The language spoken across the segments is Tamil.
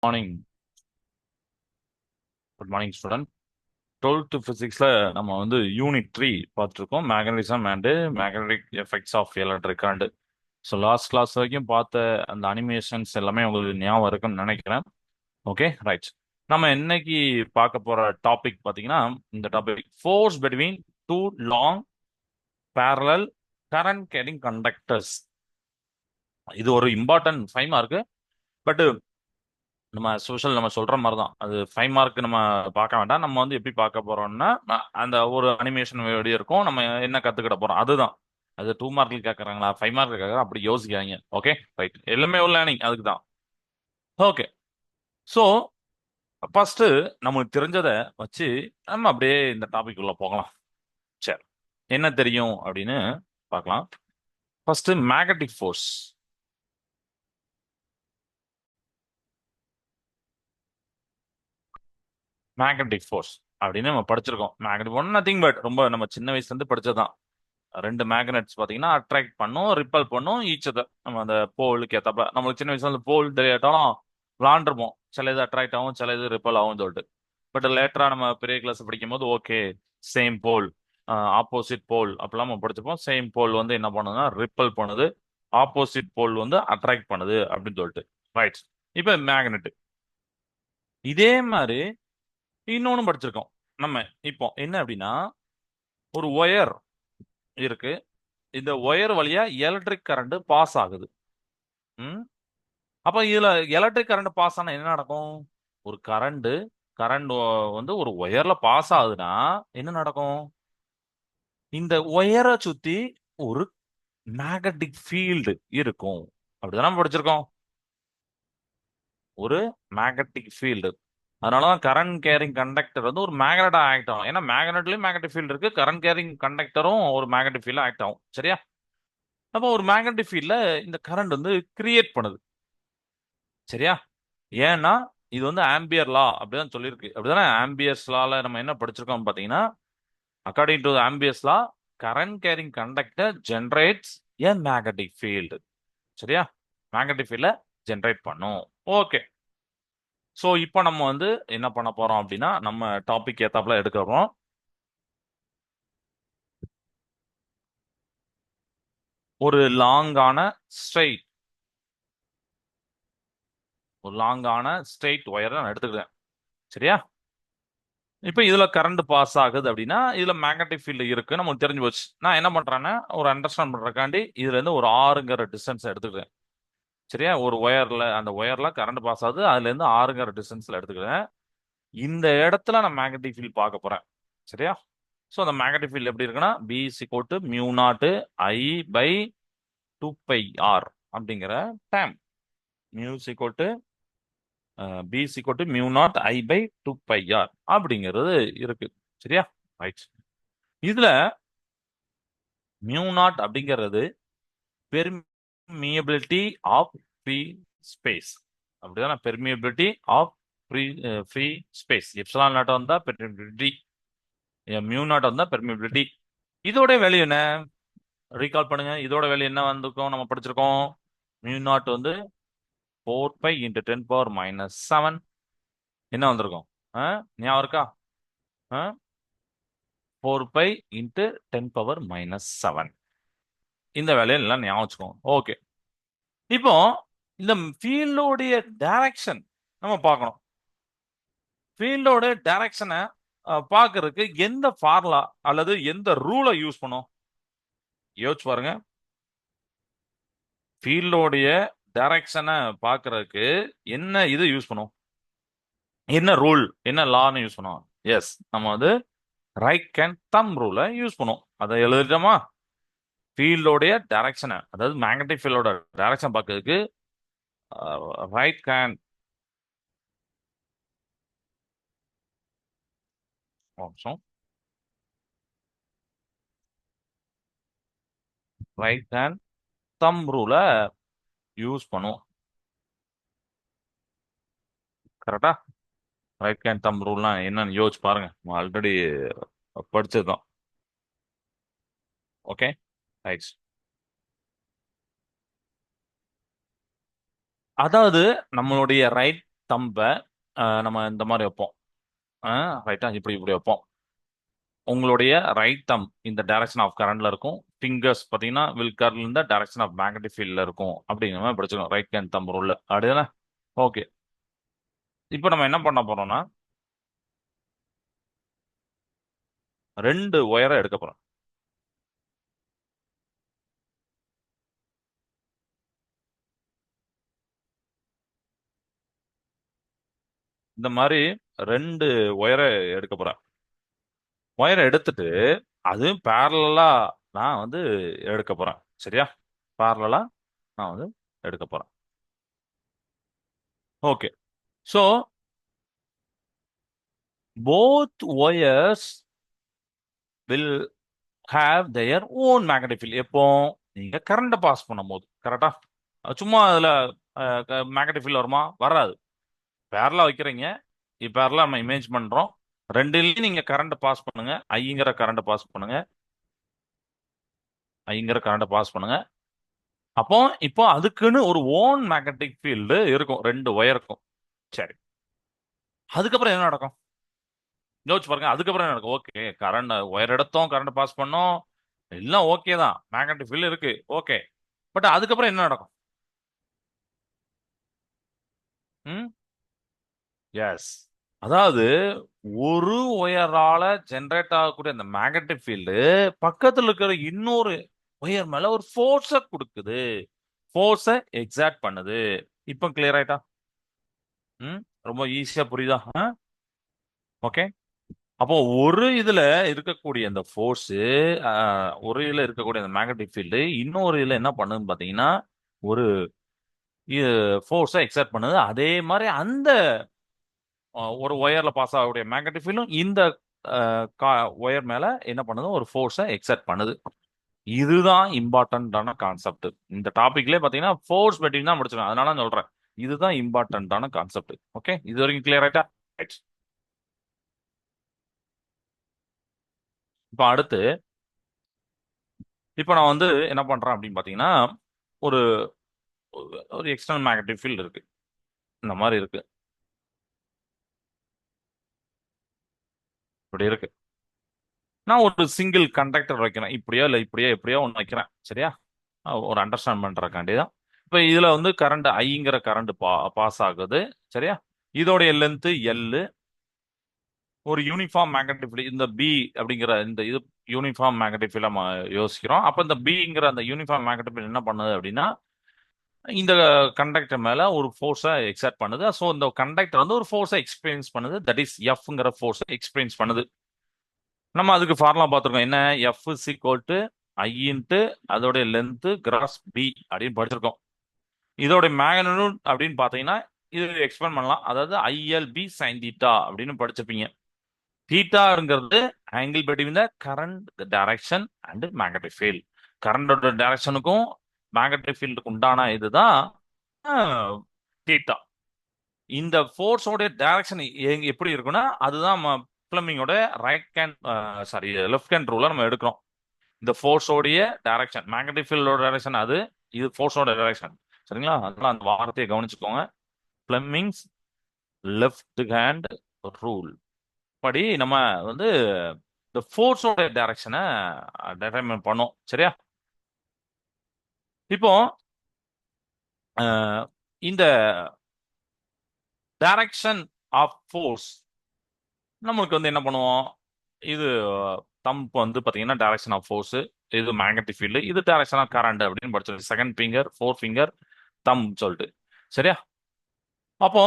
Morning good morning student. 12th ஃபிசிக்ஸ்ல நம்ம வந்து யூனிட் 3 பார்த்துருக்கோம். Magnetism and magnetic effects of electric current. So last class வரைக்கும் பார்த்த அந்த அனிமேஷன்ஸ் எல்லாமே உங்களுக்கு ஞாபகம் இருக்குன்னு நினைக்கிறேன். Okay, right. நம்ம இன்னைக்கு பார்க்க போற டாபிக் பார்த்தீங்கன்னா, இந்த topic force between two long parallel current carrying conductors. இது ஒரு இம்பார்ட்டன்ட் 5 மார்க். பட் நம்ம சோஷியல் நம்ம சொல்ற மாதிரி தான், அது 5 மார்க் நம்ம பார்க்க வேண்டாம். நம்ம வந்து எப்படி பார்க்க போறோம்னா, அந்த ஒரு அனிமேஷன் வீடியோ இருக்கும், நம்ம என்ன கத்துக்கிட போறோம் அதுதான். அது 2 மார்க்ல கேட்கறாங்களா 5 மார்க் கேட்கறாங்க அப்படி யோசிக்காதீங்க. Okay, right. எல்லாமே ஒரு லேர்னிங், அதுக்கு தான். ஓகே, ஸோ ஃபர்ஸ்ட் நமக்கு தெரிஞ்சதை வச்சு நம்ம அப்படியே இந்த டாபிக் உள்ள போகலாம். சரி, என்ன தெரியும் அப்படின்னு பார்க்கலாம். First magnetic force. Magnetic force அப்படின்னு நம்ம படிச்சிருக்கோம். மேக்னெட்டிக் ஒன் நத்திங் பட் ரொம்ப நம்ம சின்ன வயசுல இருந்து படிச்சதுதான். ரெண்டு மேக்னெட்ஸ் பாத்தீங்கன்னா அட்ராக்ட் பண்ணும், ரிப்பல் பண்ணும் ஈச் அதர். நம்ம அந்த போலுக்கு ஏத்தாப்ப நம்மளுக்கு சின்ன வயசுல அந்த போல் தெரியாட்டாலும் விளாண்டுருப்போம். சில இது அட்ராக்ட் ஆகும், சில இது ரிப்பல் ஆகும் சொல்லிட்டு. பட் லேட்டரா நம்ம பெரிய கிளாஸ் படிக்கும் போது ஓகே, சேம் போல், ஆப்போசிட் போல் அப்படிலாம் நம்ம படிச்சிருப்போம். சேம் போல் வந்து என்ன பண்ணுதுன்னா ரிப்பல் பண்ணுது, ஆப்போசிட் போல் வந்து அட்ராக்ட் பண்ணுது அப்படின்னு சொல்லிட்டு. ரைட். இப்ப மேக்னெட் இதே மாதிரி இன்னொன்னு படிச்சிருக்கோம் நம்ம. இப்போ என்ன அப்படின்னா, ஒரு ஒயர் இருக்கு, இந்த ஒயர் வழியா எலக்ட்ரிக் கரண்ட் பாஸ் ஆகுது. ம் அப்ப இதுல எலக்ட்ரிக் கரண்ட் பாஸ் ஆனா என்ன நடக்கும்? ஒரு கரண்ட் கரண்ட் வந்து ஒரு ஒயர்ல பாஸ் ஆகுதுன்னா என்ன நடக்கும்? இந்த ஒயரை சுத்தி ஒரு மேக்னெட்டிக் ஃபீல்டு இருக்கும். அப்படிதானே நம்ம படிச்சிருக்கோம், ஒரு மேக்னெட்டிக் ஃபீல்டு. அதனாலதான் கரண்ட் கேரிங் கண்டக்டர் வந்து ஒரு மேக்னெட்டா ஆக்ட் ஆகும். ஏன்னா மேக்னெட்லயும் மேக்னெட்டிக் ஃபீல்டு இருக்கு, கரண்ட் கேரிங் கண்டக்டரும் ஒரு மேக்னெட்டிக் ஃபீல்ட் ஆக்ட் ஆகும். சரியா? அப்போ ஒரு மேக்னெட்டிக் ஃபீல்ட்ல இந்த கரண்ட் வந்து கிரியேட் பண்ணுது. சரியா? ஏன்னா இது வந்து ஆம்பியர் லா அப்படிதான் சொல்லியிருக்கு. அப்படிதானே? ஆம்பியர்ஸ் லால நம்ம என்ன படிச்சிருக்கோம் பாத்தீங்கன்னா, according to Ampere's law, current carrying conductor generates a magnetic field. சரியா? மேக்னெட்டிக் ஃபீல்ட ஜெனரேட் பண்ணும். ஓகே, ஸோ இப்போ நம்ம வந்து என்ன பண்ண போறோம் அப்படின்னா, நம்ம டாபிக் ஏத்தாப்புல எடுக்கிறோம். ஒரு லாங்கான ஸ்ட்ரெயிட் ஒரு லாங்கான ஸ்ட்ரெயிட் ஒயரை நான் எடுத்துக்கிறேன். சரியா? இப்போ இதுல கரண்ட் பாஸ் ஆகுது அப்படின்னா இதுல மேக்னெட்டிக் ஃபீல்டு இருக்கு நமக்கு தெரிஞ்சு போச்சு. நான் என்ன பண்றேன்னா, ஒரு அண்டர்ஸ்டாண்ட் பண்றதுக்காண்டி இதுல இருந்து ஒரு 6ங்கிற டிஸ்டன்ஸ் எடுத்துக்கிறேன். சரியா? ஒரு ஒயர்ல, அந்த ஒயர்ல கரண்ட் பாஸ் ஆகுது, அதுல இருந்து 6ங்கிற டிஸ்டன்ஸ்ல எடுத்துக்கிறேன். இந்த இடத்துல நான் மேக்னெட்டிக் ஃபீல்ட் பார்க்க போறேன். சரியா? ஸோ அந்த மேக்னெட்டிக் ஃபீல்ட் எப்படி இருக்குன்னா, B is equal to mu naught I by 2πr அப்படிங்கிற term. Mu is equal to B is equal to mu naught I by 2πr அப்படிங்கிறது இருக்கு. சரியா? ரைட். இதுல மியூ நாட் அப்படிங்கிறது பெர்மியபிலிட்டி ஆஃப் ஃப்ரீ ஸ்பேஸ். அப்படிதானே? Permeability of free free space. Epsilon naught வந்தா பெர்மியபிலிட்டி, மியூ நாட் வந்தா பெர்மியபிலிட்டி. இதோட வேல்யூ என்ன? ரீகால் பண்ணுங்க. இதோட வேல்யூ என்ன வந்திருக்கோம் நம்ம படிச்சிருக்கோம்? மியூ நாட் வந்து 4π இன்ட்டு 10⁻⁷ என்ன வந்திருக்கும்? ஞாபகம் இருக்கா? 4π இன்ட்டு 10⁻⁷. இந்த வேலையை எல்லாம் ஞாபகம் வச்சுக்கோங்க. ஓகே, இப்போ இந்த ஃபீல்டோடைய டைரக்ஷன் நம்ம பார்க்கணும். ஃபீல்டோட டைரக்ஷனை பார்க்கறதுக்கு எந்த ஃபார்முலா அல்லது எந்த ரூலை யூஸ் பண்ணும்? யோசிச்சு பாருங்க. ஃபீல்டோடைய டைரக்ஷனை பார்க்கறதுக்கு என்ன இது யூஸ் பண்ணும்? என்ன ரூல், என்ன லான்னு யூஸ் பண்ணுவோம்? எஸ், நம்ம வந்து ரைட் ஹேண்ட் தம் ரூலை யூஸ் பண்ணுவோம். அதை எழுதிட்டோமா? ஃபீல்டோடைய டைரக்ஷனை, அதாவது மேக்னெட்டிக் ஃபீல்டோட டைரக்ஷன் பார்க்கறதுக்கு right hand option, right hand thumb ரூலை யூஸ் பண்ணுவோம். கரெக்டா? ரைட் ஹேண்ட் தம் ரூல்னா என்னன்னு யோசிச்சு பாருங்க, ஆல்ரெடி படிச்சதுதான். Okay, right. அதாவது நம்மளுடைய ரைட் தம்ப நம்ம இந்த மாதிரி வைப்போம். ரைட்டா, இப்படி இப்படி வைப்போம். உங்களுடைய ரைட் தம் இந்த டைரக்ஷன் ஆஃப் கரண்ட்ல இருக்கும். ஃபிங்கர்ஸ் பார்த்தீங்கன்னா வில் கர்ல் இந்த டைரக்ஷன் ஆஃப் மேக்னெட்டிக் ஃபீல்ட்ல இருக்கும். அப்படிங்கிற மாதிரி படிச்சுக்கணும் ரைட் ஹேண்ட் தம் ரூல்ல. அப்படிதானே? ஓகே. இப்போ நம்ம என்ன பண்ண போறோம்னா, ரெண்டு ஒயரை எடுக்க போறோம். இந்த மாதிரி ரெண்டு ஒயரை எடுக்க போறேன். ஒயரை எடுத்துட்டு அதுவும் பேரலா நான் வந்து எடுக்க போறேன். சரியா? பேரலா நான் வந்து எடுக்க போறேன். Okay. So both wires will have their own magnetic field. எப்போ நீங்க கரண்ட்டை பாஸ் பண்ணும்போது, கரெக்டா? சும்மா அதுல மேக்னெட்டிக் ஃபீல்ட் வருமா? வராது. பேரலா வைக்கிறீங்க. பேரலா நம்ம இமேஜ் பண்றோம். ரெண்டுலயும் நீங்க கரண்ட் பாஸ் பண்ணுங்க. ஐங்கிற கரண்ட் பாஸ் பண்ணுங்க. ஐங்கிற கரண்ட் பாஸ் பண்ணுங்க. அப்போ இப்போ அதுக்குன்னு ஒரு ஓன் மேக்னெட்டிக் ஃபீல்டு இருக்கும் ரெண்டு ஒயருக்கும். சரி, அதுக்கப்புறம் என்ன நடக்கும்? யோசிச்சு பாருங்க. அதுக்கப்புறம் என்ன நடக்கும்? ஓகே, கரண்ட் ஒயர் எடுத்தோம், கரண்ட் பாஸ் பண்ணோம், எல்லாம் ஓகே தான், மேக்னெட்டிக் ஃபீல்டு இருக்கு, ஓகே. பட் அதுக்கப்புறம் என்ன நடக்கும்? ம் எஸ். அதாவது ஒரு ஒயரால ஜெனரேட் ஆகக்கூடிய அந்த மேக்னெட்டிக் ஃபீல்டு பக்கத்துல இருக்கிற இன்னொரு ஒயர் மேல ஒரு ஃபோர்ஸ கொடுக்குது, ஃபோர்ஸ எக்ஸாக்ட் பண்ணுது. இப்போ கிளியர் ஆயிட்டா? ம் ரொம்ப ஈஸியா புரியுதா? ஓகே. அப்போ ஒரு இதுல இருக்கக்கூடிய அந்த ஃபோர்ஸ், ஒரு இதுல இருக்கக்கூடிய அந்த மேக்னெட்டிக் ஃபீல்டு இன்னொரு இதுல என்ன பண்ணுதுன்னு பாத்தீங்கன்னா ஒரு ஃபோர்ஸை எக்ஸர்ட் பண்ணுது. அதே மாதிரி அந்த ஒரு ஒயர்ல பாஸ் ஆகக்கூடிய மேக்னெட்டிக் ஃபீல்டும் இந்த ஒயர் மேல என்ன பண்ணுது? ஒரு ஃபோர்ஸை எக்ஸர்ட் பண்ணுது. இதுதான் இம்பார்ட்டன்டான கான்செப்ட். இந்த டாபிக்லயே பாத்தீங்கன்னா ஃபோர்ஸ் பெட்டிங் தான் முடிச்சிருக்கேன். அதனால நான் சொல்றேன் இதுதான் இம்பார்ட்டன்டான கான்செப்ட். ஓகே, இது வரைக்கும் கிளியர் ஆயிட்டா? ரைட். இப்போ அடுத்து, இப்போ நான் வந்து என்ன பண்றேன் அப்படின்னு பாத்தீங்கன்னா ஒரு ஒரு எக்ஸ்டர்னல் மேக்னெட்டிக் ஃபீல்டு இருக்கு. இந்த மாதிரி இருக்கு, இப்படி இருக்கு. நான் ஒரு சிங்கிள் கண்டக்டர் வைக்கிறேன். இப்படியோ இல்லை இப்படியோ எப்படியோ ஒன்று வைக்கிறேன். சரியா? ஒரு அண்டர்ஸ்டாண்ட் பண்றதுக்காண்டி தான். இப்போ இதுல வந்து கரண்ட் ஐங்கிற கரண்ட் பாஸ் ஆகுது. சரியா? இதோடைய லென்த் எல். ஒரு யூனிஃபார்ம் மேக்னெட்டிக் ஃபீல்ட் இந்த பி அப்படிங்கிற இந்த இது யூனிஃபார்ம் மேக்னெட்டிக் ஃபீல்ட் நம்ம யோசிக்கிறோம். அப்போ இந்த பிங்கிற அந்த யூனிஃபார்ம் மேக்னெட்டிக் ஃபீல்ட் என்ன பண்ணுது அப்படின்னா இந்த கண்டக்டர் மேல ஒரு ஃபோர்ஸை எக்ஸர்ட் பண்ணுது. ஸோ இந்த கண்டக்டர் வந்து ஒரு ஃபோர்ஸை எக்ஸ்பீரியன்ஸ் பண்ணுது. தட் இஸ் எஃப்ங்கிற ஃபோர்ஸை எக்ஸ்பீரியன்ஸ் பண்ணுது. நம்ம அதுக்கு ஃபார்முலா பார்த்துருக்கோம். என்ன? F is equal to I into அதோடைய லென்த் கிராஸ் பி அப்படின்னு படிச்சிருக்கோம். இதோட மேக்னிடியூட் அப்படின்னு பார்த்தீங்கன்னா இது எக்ஸ்பிளைன் பண்ணலாம். அதாவது ஐஎல்பி சைன் தீட்டா அப்படின்னு படிச்சிருப்பீங்க. தீட்டாங்கிறது angle between the current direction and magnetic field. கரண்டோட டைரக்ஷனுக்கும் மேக்னெட்டிக் ஃபீல்டுக்கு உண்டான இதுதான் தீட்டா. இந்த ஃபோர்ஸோட டைரக்ஷன் எப்படி இருக்குன்னா அதுதான் பிளம்பிங்கோட right hand sorry left hand ரூல நம்ம எடுக்கிறோம். இந்த ஃபோர்ஸோடைய டைரக்ஷன் மேக்னெட்டிக் ஃபீல்டோட டைரக்ஷன் அது, இது ஃபோர்ஸோட டைரக்ஷன். சரிங்களா? அதனால அந்த வார்த்தையை கவனிச்சுக்கோங்க. பிளம்பிங்ஸ் லெஃப்ட் ஹேண்ட் ரூல் படி நம்ம வந்து இந்த ஃபோர்ஸோட டைரக்ஷனை டிட்டர்மைன் பண்ணோம். சரியா? இப்போ இந்த டைரக்ஷன் ஆஃப் ஃபோர்ஸ் நம்மளுக்கு வந்து என்ன பண்ணுவோம்? இது தம்ப் வந்து பாத்தீங்கன்னா டைரக்ஷன் ஆஃப் ஃபோர்ஸ், இது மேக்னெட்டிக் ஃபீல்டு, இது டைரக்ஷன் ஆஃப் கரண்ட் அப்படின்னு படிச்சிருக்கு. செகண்ட் ஃபிங்கர், ஃபோர் ஃபிங்கர், தம் சொல்லிட்டு. சரியா? அப்போ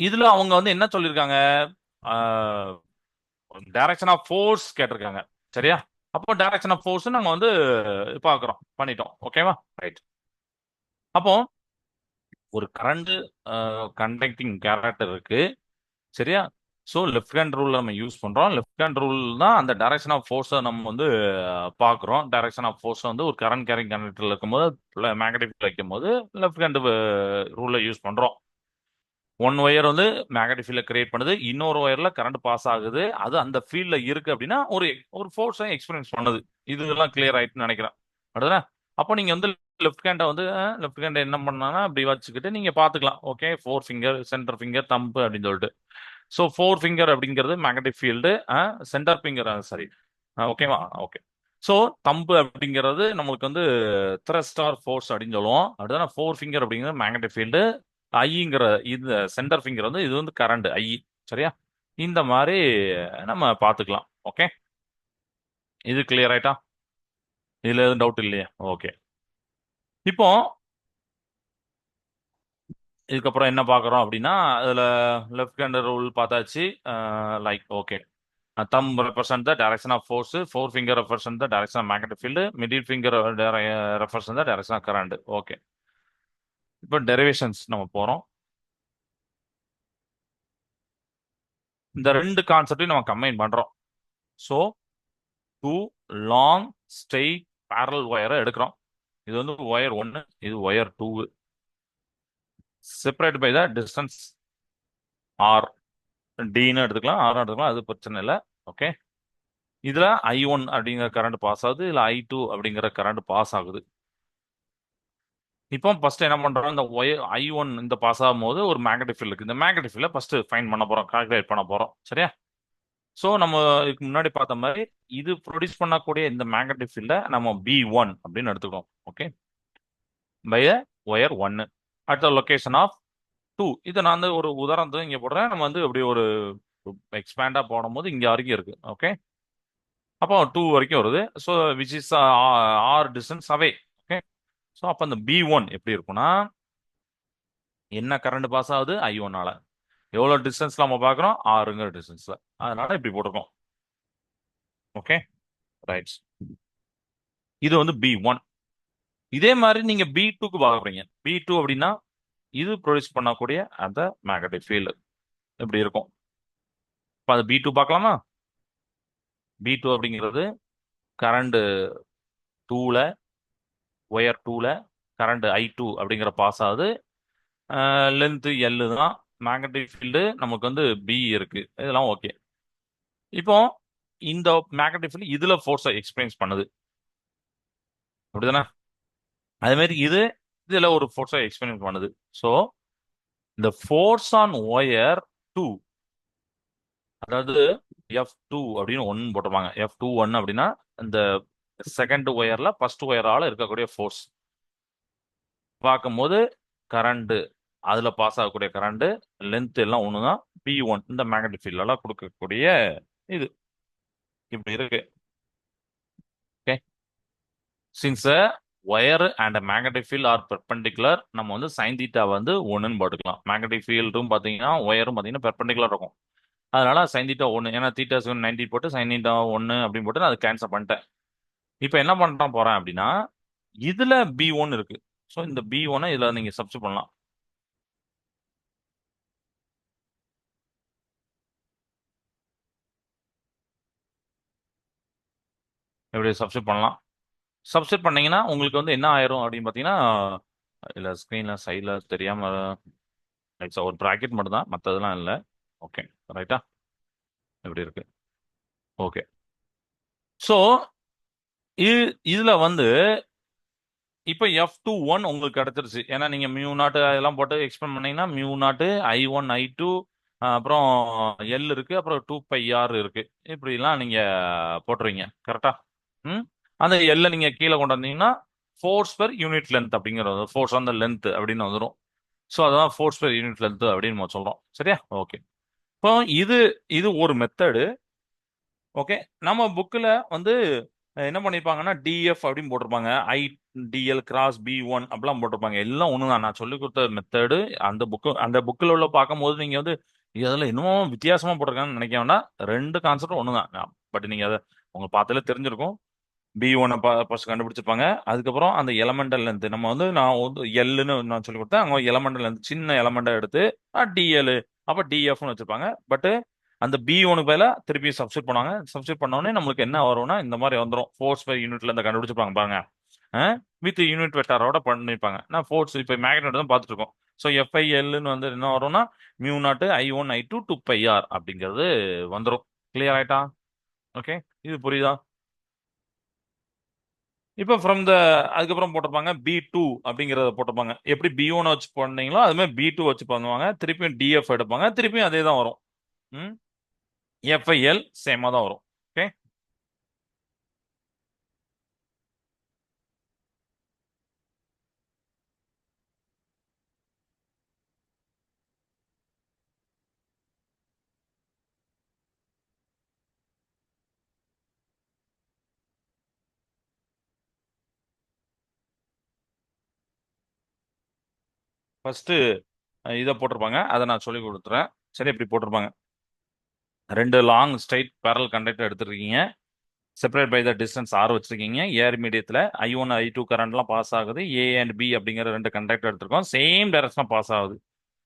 இதுல அவங்க வந்து என்ன சொல்லியிருக்காங்க? டைரக்ஷன் ஆஃப் ஃபோர்ஸ் கேட்டிருக்காங்க. சரியா? அப்போ டைரக்ஷன் ஆஃப் ஃபோர்ஸ் நம்ம வந்து பாக்குறோம், பண்ணிட்டோம். ஓகேவா? ரைட். அப்போ ஒரு கரண்ட் கண்டக்டிங் கேரக்டர் இருக்கு. சரியா? ஸோ லெஃப்ட் ஹேண்ட் ரூல் நம்ம யூஸ் பண்றோம். லெஃப்ட் ஹேண்ட் ரூல் தான் அந்த டைரக்ஷன் ஆஃப் ஃபோர்ஸை நம்ம வந்து பார்க்குறோம். டைரக்ஷன் ஆஃப் ஃபோர்ஸ் வந்து ஒரு கரண்ட் கேரிங் கண்டக்டர்ல இருக்கும்போது மேக்னெட்டிக் வைக்கும் போது லெஃப்ட் ஹேண்ட் ரூலை யூஸ் பண்றோம். ஒன் ஒயர் வந்து மேக்னெட்டிக் ஃபீல்ட கிரியேட் பண்ணுது, இன்னொரு ஒயர்ல கரண்ட் பாஸ் ஆகுது, அது அந்த ஃபீல்ட்ல இருக்கு அப்படின்னா ஒரு ஒரு ஃபோர்ஸை எக்ஸ்பீரியன்ஸ் பண்ணுது. இதெல்லாம் கிளியர் ஆயிட்டுன்னு நினைக்கிறேன். அடுத்தது அப்போ நீங்க வந்து லெஃப்ட் ஹேண்டை வந்து லெஃப்ட் ஹேண்டை என்ன பண்ணாங்கன்னா இப்படி வச்சுக்கிட்டு நீங்க பாத்துக்கலாம். Okay, four finger, centre finger, thumb அப்படின்னு சொல்லிட்டு. ஸோ ஃபோர் ஃபிங்கர் அப்படிங்கிறது magnetic field, centre finger sorry, ஓகேவா? ஓகே. ஸோ தம்பு அப்படிங்கிறது நம்மளுக்கு வந்து த்ரஸ்ட் ஆர் ஃபோர்ஸ் அப்படின்னு சொல்லுவோம். அப்படிதான் ஃபோர் ஃபிங்கர் அப்படிங்கிறது மேக்னெட்டிக் ஃபீல்டு. ஐங்கிற இந்த சென்டர் ஃபிங்கர் வந்து இது வந்து கரண்ட் ஐ. சரியா? இந்த மாதிரி நம்ம பார்த்துக்கலாம். ஓகே, இது கிளியர் ஆயிட்டா? இதுல எதுவும் டவுட் இல்லையா? ஓகே. இப்போ இதுக்கப்புறம் என்ன பார்க்குறோம் அப்படின்னா, அதில் லெஃப்ட் ஹேண்ட் ரூல் பார்த்தாச்சு. Like okay, thumb represent the direction of force, forefinger represent the direction of magnetic field, middle finger represent the direction of current. Okay, இப்போ டெரிவேஷன்ஸ் நம்ம போறோம். இந்த ரெண்டு கான்செப்டையும் நம்ம கம்பைன் பண்றோம். So two long straight parallel ஒயரை எடுக்கிறோம். இது வந்து ஒயர் ஒன்னு, இது wire two. Separate by the distance r, டின்னு எடுத்துக்கலாம், ஆர் எடுத்துக்கலாம், அது பிரச்சனை இல்லை. ஓகே, இதுல I1 அப்படிங்கிற கரண்ட் பாஸ் ஆகுது, இல்ல I2 அப்படிங்கிற கரண்ட் பாஸ் ஆகுது. இப்போ ஃபர்ஸ்ட் என்ன பண்றோம், இந்த ஒயர் I1 இந்த பாஸ் ஆகும்போது ஒரு மேக்னெட்டிக் ஃபீல்ட் இருக்கு. இந்த மேக்னெட்டிக் ஃபீல்ட ஃபர்ஸ்ட் ஃபைண்ட் பண்ண போறோம், கால்குலேட் பண்ண போறோம். சரியா? ஸோ நம்ம இதுக்கு முன்னாடி பார்த்த மாதிரி இது ப்ரொடியூஸ் பண்ணக்கூடிய இந்த மேக்னெட்டிக் ஃபீல்ட நம்ம B1 அப்படின்னு எடுத்துக்கிறோம். ஓகே, பை ஒயர் ஒன்னு at the location of two. இதை நான் வந்து ஒரு உதாரணத்தை இங்க போடுறேன். நம்ம வந்து அப்படி ஒரு எக்ஸ்பேண்டா போடும்போது இங்க வரைக்கும் இருக்கு. ஓகே, அப்போ டூ வரைக்கும் வருது. So which is r distance away. Okay, so அப்போ அந்த B1 எப்படி இருக்கும்னா, என்ன கரண்ட் பாஸ் ஆகுது I1ஆல, எவ்வளவு டிஸ்டன்ஸ்ல நம்ம பார்க்குறோம், ஆறுங்கிற டிஸ்டன்ஸ்ல, அதனால இப்படி போட்டிருக்கோம். Okay, right. இது வந்து B1. இதே மாதிரி நீங்க B2க்கு பார்க்க போறீங்க. B2 அப்படின்னா இது ப்ரொடியூஸ் பண்ணக்கூடிய அந்த மேக்னெட்டிக் ஃபீல்டு எப்படி இருக்கும். இப்போ அது B2 பார்க்கலாமா? B2 அப்படிங்கிறது கரண்ட் டூல, ஒயர் டூல கரண்ட் I2 அப்படிங்கிற பாஸ் ஆகுது. லென்த் L தான். மேக்னெட்டிக் ஃபீல்டு நமக்கு வந்து B இருக்கு, இதெல்லாம் ஓகே. இப்போ இந்த மேக்னெட்டிக் ஃபீல்டு இதுல ஃபோர்ஸை எக்ஸ்பீரியன்ஸ் பண்ணுது, அப்படிதானே? அதே மாதிரி இதுல ஒரு ஃபோர்ஸை எக்ஸ்பீரியன்ஸ் பண்ணுது. ஸோ இந்த ஃபோர்ஸ் ஆன் ஒயர் டூ, அதாவது F2 அப்படின்னு ஒன்னு போட்டிருப்பாங்க. F21 அப்படின்னா இந்த செகண்ட் ஒயர்ல ஃபர்ஸ்ட் ஒயரால இருக்கக்கூடிய ஃபோர்ஸ் பார்க்கும்போது கரண்ட், அதுல பாஸ் ஆகக்கூடிய கரண்ட், லென்த் எல்லாம் ஒண்ணுதான். P1 இந்த மேக்னெட்டிக் ஃபீல்ட்ல கொடுக்கக்கூடிய இது இப்படி இருக்கு. Okay, since wire and magnetic field R perpendicular, நம்ம வந்து சைன் தீட்டா வந்து ஒன்னுன்னு போட்டுக்கலாம். மேக்னெட்டிக் ஃபீல்டும் பாத்தீங்கன்னா ஒயரும் பாத்தீங்கன்னா பெர்பெண்டிகுலர் இருக்கும், அதனால சைன் தீட்டா ஒன்னு. ஏன்னா தீட்டா 90 போட்டு சைன் தீட்டா ஒன்னு அப்படின்னு போட்டு நான் அதை கேன்சல் பண்ணிட்டேன். இப்போ என்ன பண்றான் போறேன் அப்படின்னா, இதுல B1 இருக்கு. ஸோ இந்த B1 இதுல நீங்க சப்ஸ்டிட் பண்ணலாம். எப்படி சப்ஸ்டிட் பண்ணலாம்? சப்ஸ்டிட் பண்ணீங்கன்னா உங்களுக்கு வந்து என்ன ஆயிரும் அப்படின்னு பார்த்தீங்கன்னா, இல்ல ஸ்க்ரீன்ல சைடில் தெரியாம ஒரு ப்ராக்கெட் மட்டும் தான், மற்றதெல்லாம் இல்லை. ஓகே, ரைட்டா? எப்படி இருக்கு? ஓகே. ஸோ இதுல வந்து இப்போ F21 உங்களுக்கு கிடைச்சிருச்சு. ஏன்னா நீங்க மியூ நாட் அதெல்லாம் போட்டு எக்ஸ்பிளைன் பண்ணீங்கன்னா மியூ நாட் I1 I2 அப்புறம் எல் இருக்கு, அப்புறம் 2πr இருக்கு, இப்படிலாம் நீங்க போட்டுருவீங்க. கரெக்டா? ம், அந்த எல்ல நீங்க கீழே கொண்டு வந்தீங்கன்னா ஃபோர்ஸ் பெர் யூனிட் லென்த் அப்படிங்கிறது, ஃபோர்ஸ் ஆன் த லென்த் அப்படின்னு வந்துடும். ஸோ அதான் ஃபோர்ஸ் பெர் யூனிட் லென்த் அப்படின்னு நம்ம சொல்றோம். சரியா? ஓகே. இப்போ இது இது ஒரு மெத்தடு. ஓகே, நம்ம புக்கில் வந்து என்ன பண்ணிருப்பாங்கன்னா டிஎஃப் அப்படின்னு போட்டிருப்பாங்க, IDL கிராஸ் B1 அப்படிலாம் போட்டிருப்பாங்க. எல்லாம் ஒண்ணுதான், நான் சொல்லி கொடுத்த மெத்தடு. அந்த புக்கில் உள்ள பார்க்கும்போது நீங்க வந்து இதெல்லாம் இன்னும் வித்தியாசமா போட்டிருக்காங்கன்னு நினைக்க வேண்டாம். ரெண்டு கான்செப்டும் ஒண்ணுதான். பட் நீங்க அதை உங்க பார்த்தாலே தெரிஞ்சிருக்கும். B1 first கண்டுபிடிச்சிருப்பாங்க. அதுக்கப்புறம் அந்த எலமெண்டல் லென்த் நம்ம வந்து நான் வந்து எல்லுன்னு நான் சொல்லி கொடுத்தேன். அவங்க எலமெண்டல் லென்த் சின்ன எலமெண்டா எடுத்து டிஎல் அப்ப டிஎஃப்னு வச்சிருப்பாங்க. பட் அந்த B1 பதிலா திருப்பி சப்ஸ்டிட் பண்ணுவாங்க. சப்ஸ்டிட் பண்ண உடனே நம்மளுக்கு என்ன வரும்னா இந்த மாதிரி வந்துடும். ஃபோர்ஸ் பை யூனிட்ல இருந்து கண்டுபிடிச்சிருப்பாங்க பாருங்க, வித் யூனிட் வெக்டாரோட பண்ணிருப்பாங்க. நான் ஃபோர்ஸ் இப்போ மேக்னெட் தான் பார்த்துட்டு இருக்கோம். ஸோ FILன்னு வந்து என்ன வரும்னா mu not I1 I2 2πr அப்படிங்கிறது வந்துடும். கிளியர் ஆயிட்டா? ஓகே, இது புரியுதா? இப்போ ஃப்ரம் த அதுக்கப்புறம் போட்டிருப்பாங்க B2 அப்படிங்கிறத போட்டிருப்பாங்க. எப்படி B1 வச்சு பண்ணீங்களோ அது மாதிரி B2 வச்சு பண்ணுவாங்க. திருப்பியும் DF எடுப்பாங்க. திருப்பியும் அதே தான் வரும். ம் FIL சேமா தான் வரும். ஓகே. ஃபர்ஸ்ட் இதை போட்டிருப்பாங்க. அதை நான் சொல்லி கொடுத்துறேன். சரி, இப்படி போட்டிருப்பாங்க. ரெண்டு லாங் ஸ்ட்ரைட் பேரல் கண்டக்டர் எடுத்துருக்கீங்க. Separate by the distance r வச்சிருக்கீங்க. ஏர் மீடியத்தில் I1 I2 கரண்ட்லாம் பாஸ் ஆகுது. A அண்ட் B அப்படிங்கிற ரெண்டு கண்டக்டர் எடுத்திருக்கோம். சேம் டைரக்ஷன் பாஸ் ஆகுது.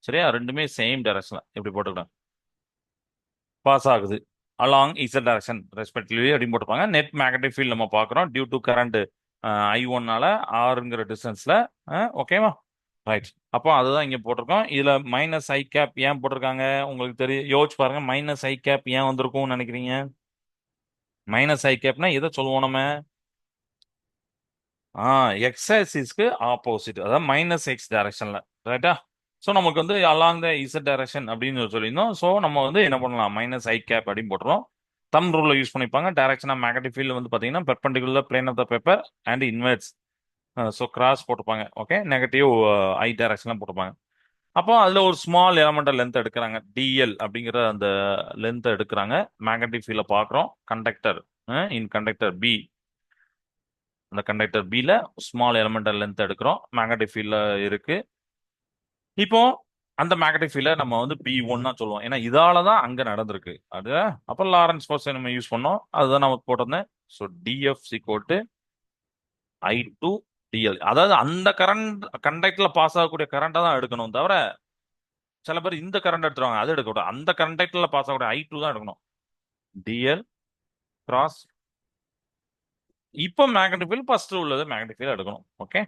சரியா, ரெண்டுமே சேம் டைரக்ஷன் எப்படி போட்டுக்கலாம் பாஸ் ஆகுது. அலாங் இசட் டைரக்ஷன் ரெஸ்பெக்டிவ்லி அப்படின்னு போட்டுப்பாங்க. நெட் மேக்னெட்டிக் ஃபீல்ட் நம்ம பார்க்குறோம் டியூ டு கரண்ட் I1னால ஆறுங்கிற டிஸ்டன்ஸ்ல. ஓகேவா, ரைட். அப்போ அதுதான் இங்க போட்டிருக்கோம். இதுல மைனஸ் ஐ கேப் ஏன் போட்டிருக்காங்க உங்களுக்கு தெரியும். யோசிச்சு பாருங்க, மைனஸ் ஐ கேப் ஏன் வந்திருக்கும்னு நினைக்கிறீங்க? மைனஸ் ஐ கேப்னா எதை சொல்லுவோம் நம்ம? எக்ஸ் ஆக்சிஸ்க்கு ஆப்போசிட், அதாவது மைனஸ் எக்ஸ் டைரக்ஷன்ல. ரைட்டா? ஸோ நமக்கு வந்து அலாங் த இசட் டைரக்ஷன் அப்படின்னு சொல்லியிருந்தோம். ஸோ நம்ம வந்து என்ன பண்ணலாம், மைனஸ் ஐ கேப் அப்படின்னு போட்டுறோம். தம் ரூலை யூஸ் பண்ணிப்பாங்க. டைரக்ஷன் ஆஃப் மேக்னெட்டிக் ஃபீல்டு வந்து பார்த்தீங்கன்னா perpendicular plane of the paper and inwards. So cross போட்டுப்பாங்க. ஓகே, நெகட்டிவ் ஐ டைரக்ஷன்லாம் போட்டுப்பாங்க. அப்போ அதுல ஒரு ஸ்மால் எலமெண்டல் லென்த் எடுக்கிறாங்க. டிஎல் அப்படிங்கிற அந்த லென்த் எடுக்கிறாங்க. மேக்னெட்டிக் ஃபீல்ட பார்க்குறோம். கண்டக்டர் இன் கண்டக்டர் பி, அந்த கண்டக்டர் பில ஸ்மால் எலமெண்டல் லென்த் எடுக்கிறோம். மேக்னெட்டிக் ஃபீல்ட்ல இருக்கு. இப்போ அந்த மேக்னெட்டிக் ஃபீல்ட நம்ம வந்து B1 தான் சொல்லுவோம். ஏன்னா இதால தான் அங்க நடந்திருக்கு அது. அப்போ லாரன்ஸ் ஃபோர்ஸ் நம்ம யூஸ் பண்ணோம். அதுதான் நம்ம போட்டிருந்தேன். So df equal to I2 dl. அதாவது அந்த கரண்ட் கண்டக்டர்ல பாஸ் ஆகக்கூடிய கரண்டை தான் எடுக்கணும் தவிர, சில பேர் இந்த கரண்ட் எடுத்துருவாங்க, அது எடுக்கக்கூடாது. அந்த கண்டக்டர்ல பாஸ் ஆகக்கூடிய I2 தான் எடுக்கணும். Dl cross. இப்போ மேக்னெட்டிக் ஃபீல்ட் ஃபர்ஸ்ட் உள்ளது மேக்னெட்டிக் ஃபீல்ட் எடுக்கணும். ஓகே,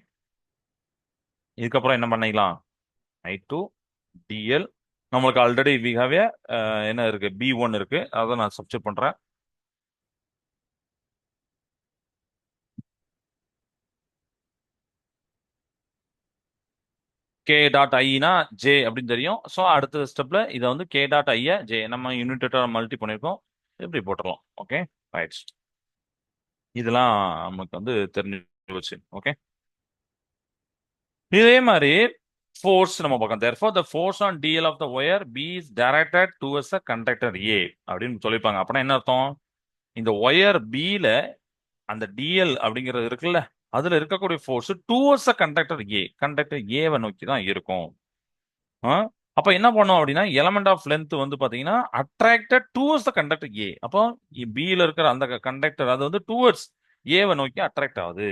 இதுக்கப்புறம் என்ன பண்ணிக்கலாம், I2 டிஎல். நம்மளுக்கு ஆல்ரெடி வி ஹேவ் ஏ என்ன இருக்கு, B1 இருக்கு. அதை நான் சப்ஸ்டிட் பண்றேன். கே டாட் ஐனா ஜே அப்படின்னு தெரியும். ஸோ அடுத்த ஸ்டெப்ல இதை வந்து கே டாட் ஐய ஜே நம்ம யூனிட்டோட மல்டி பண்ணியிருக்கோம். இப்படி போட்டுடலாம். Okay, right. இதெல்லாம் நமக்கு வந்து தெரிஞ்சு வச்சு. ஓகே, இதே மாதிரி ஃபோர்ஸ் நம்ம பார்க்கலாம். therefore the force on DL of the wire B is directed towards the conductor A அப்படின்னு சொல்லியிருப்பாங்க. அப்படின்னா என்ன அர்த்தம்? இந்த ஒயர் பில அந்த டிஎல் அப்படிங்கிறது இருக்குல்ல, அதுல இருக்கக்கூடிய ஃபோர்ஸ் டுவர்ட்ஸ் கண்டக்டர் ஏ, கண்டக்டர் ஏவை நோக்கி தான் இருக்கும். ஆ? அப்ப என்ன பண்ணும் அப்படின்னா, எலமெண்ட் ஆஃப் லென்த் வந்து பாத்தீங்கன்னா அட்ராக்டட் டுவர்ட்ஸ் த கண்டக்டர் ஏ. அப்போ பில இருக்கிற அந்த கண்டக்டர் அது வந்து டுவர்ட்ஸ் ஏவை நோக்கி அட்ராக்ட் ஆகுது.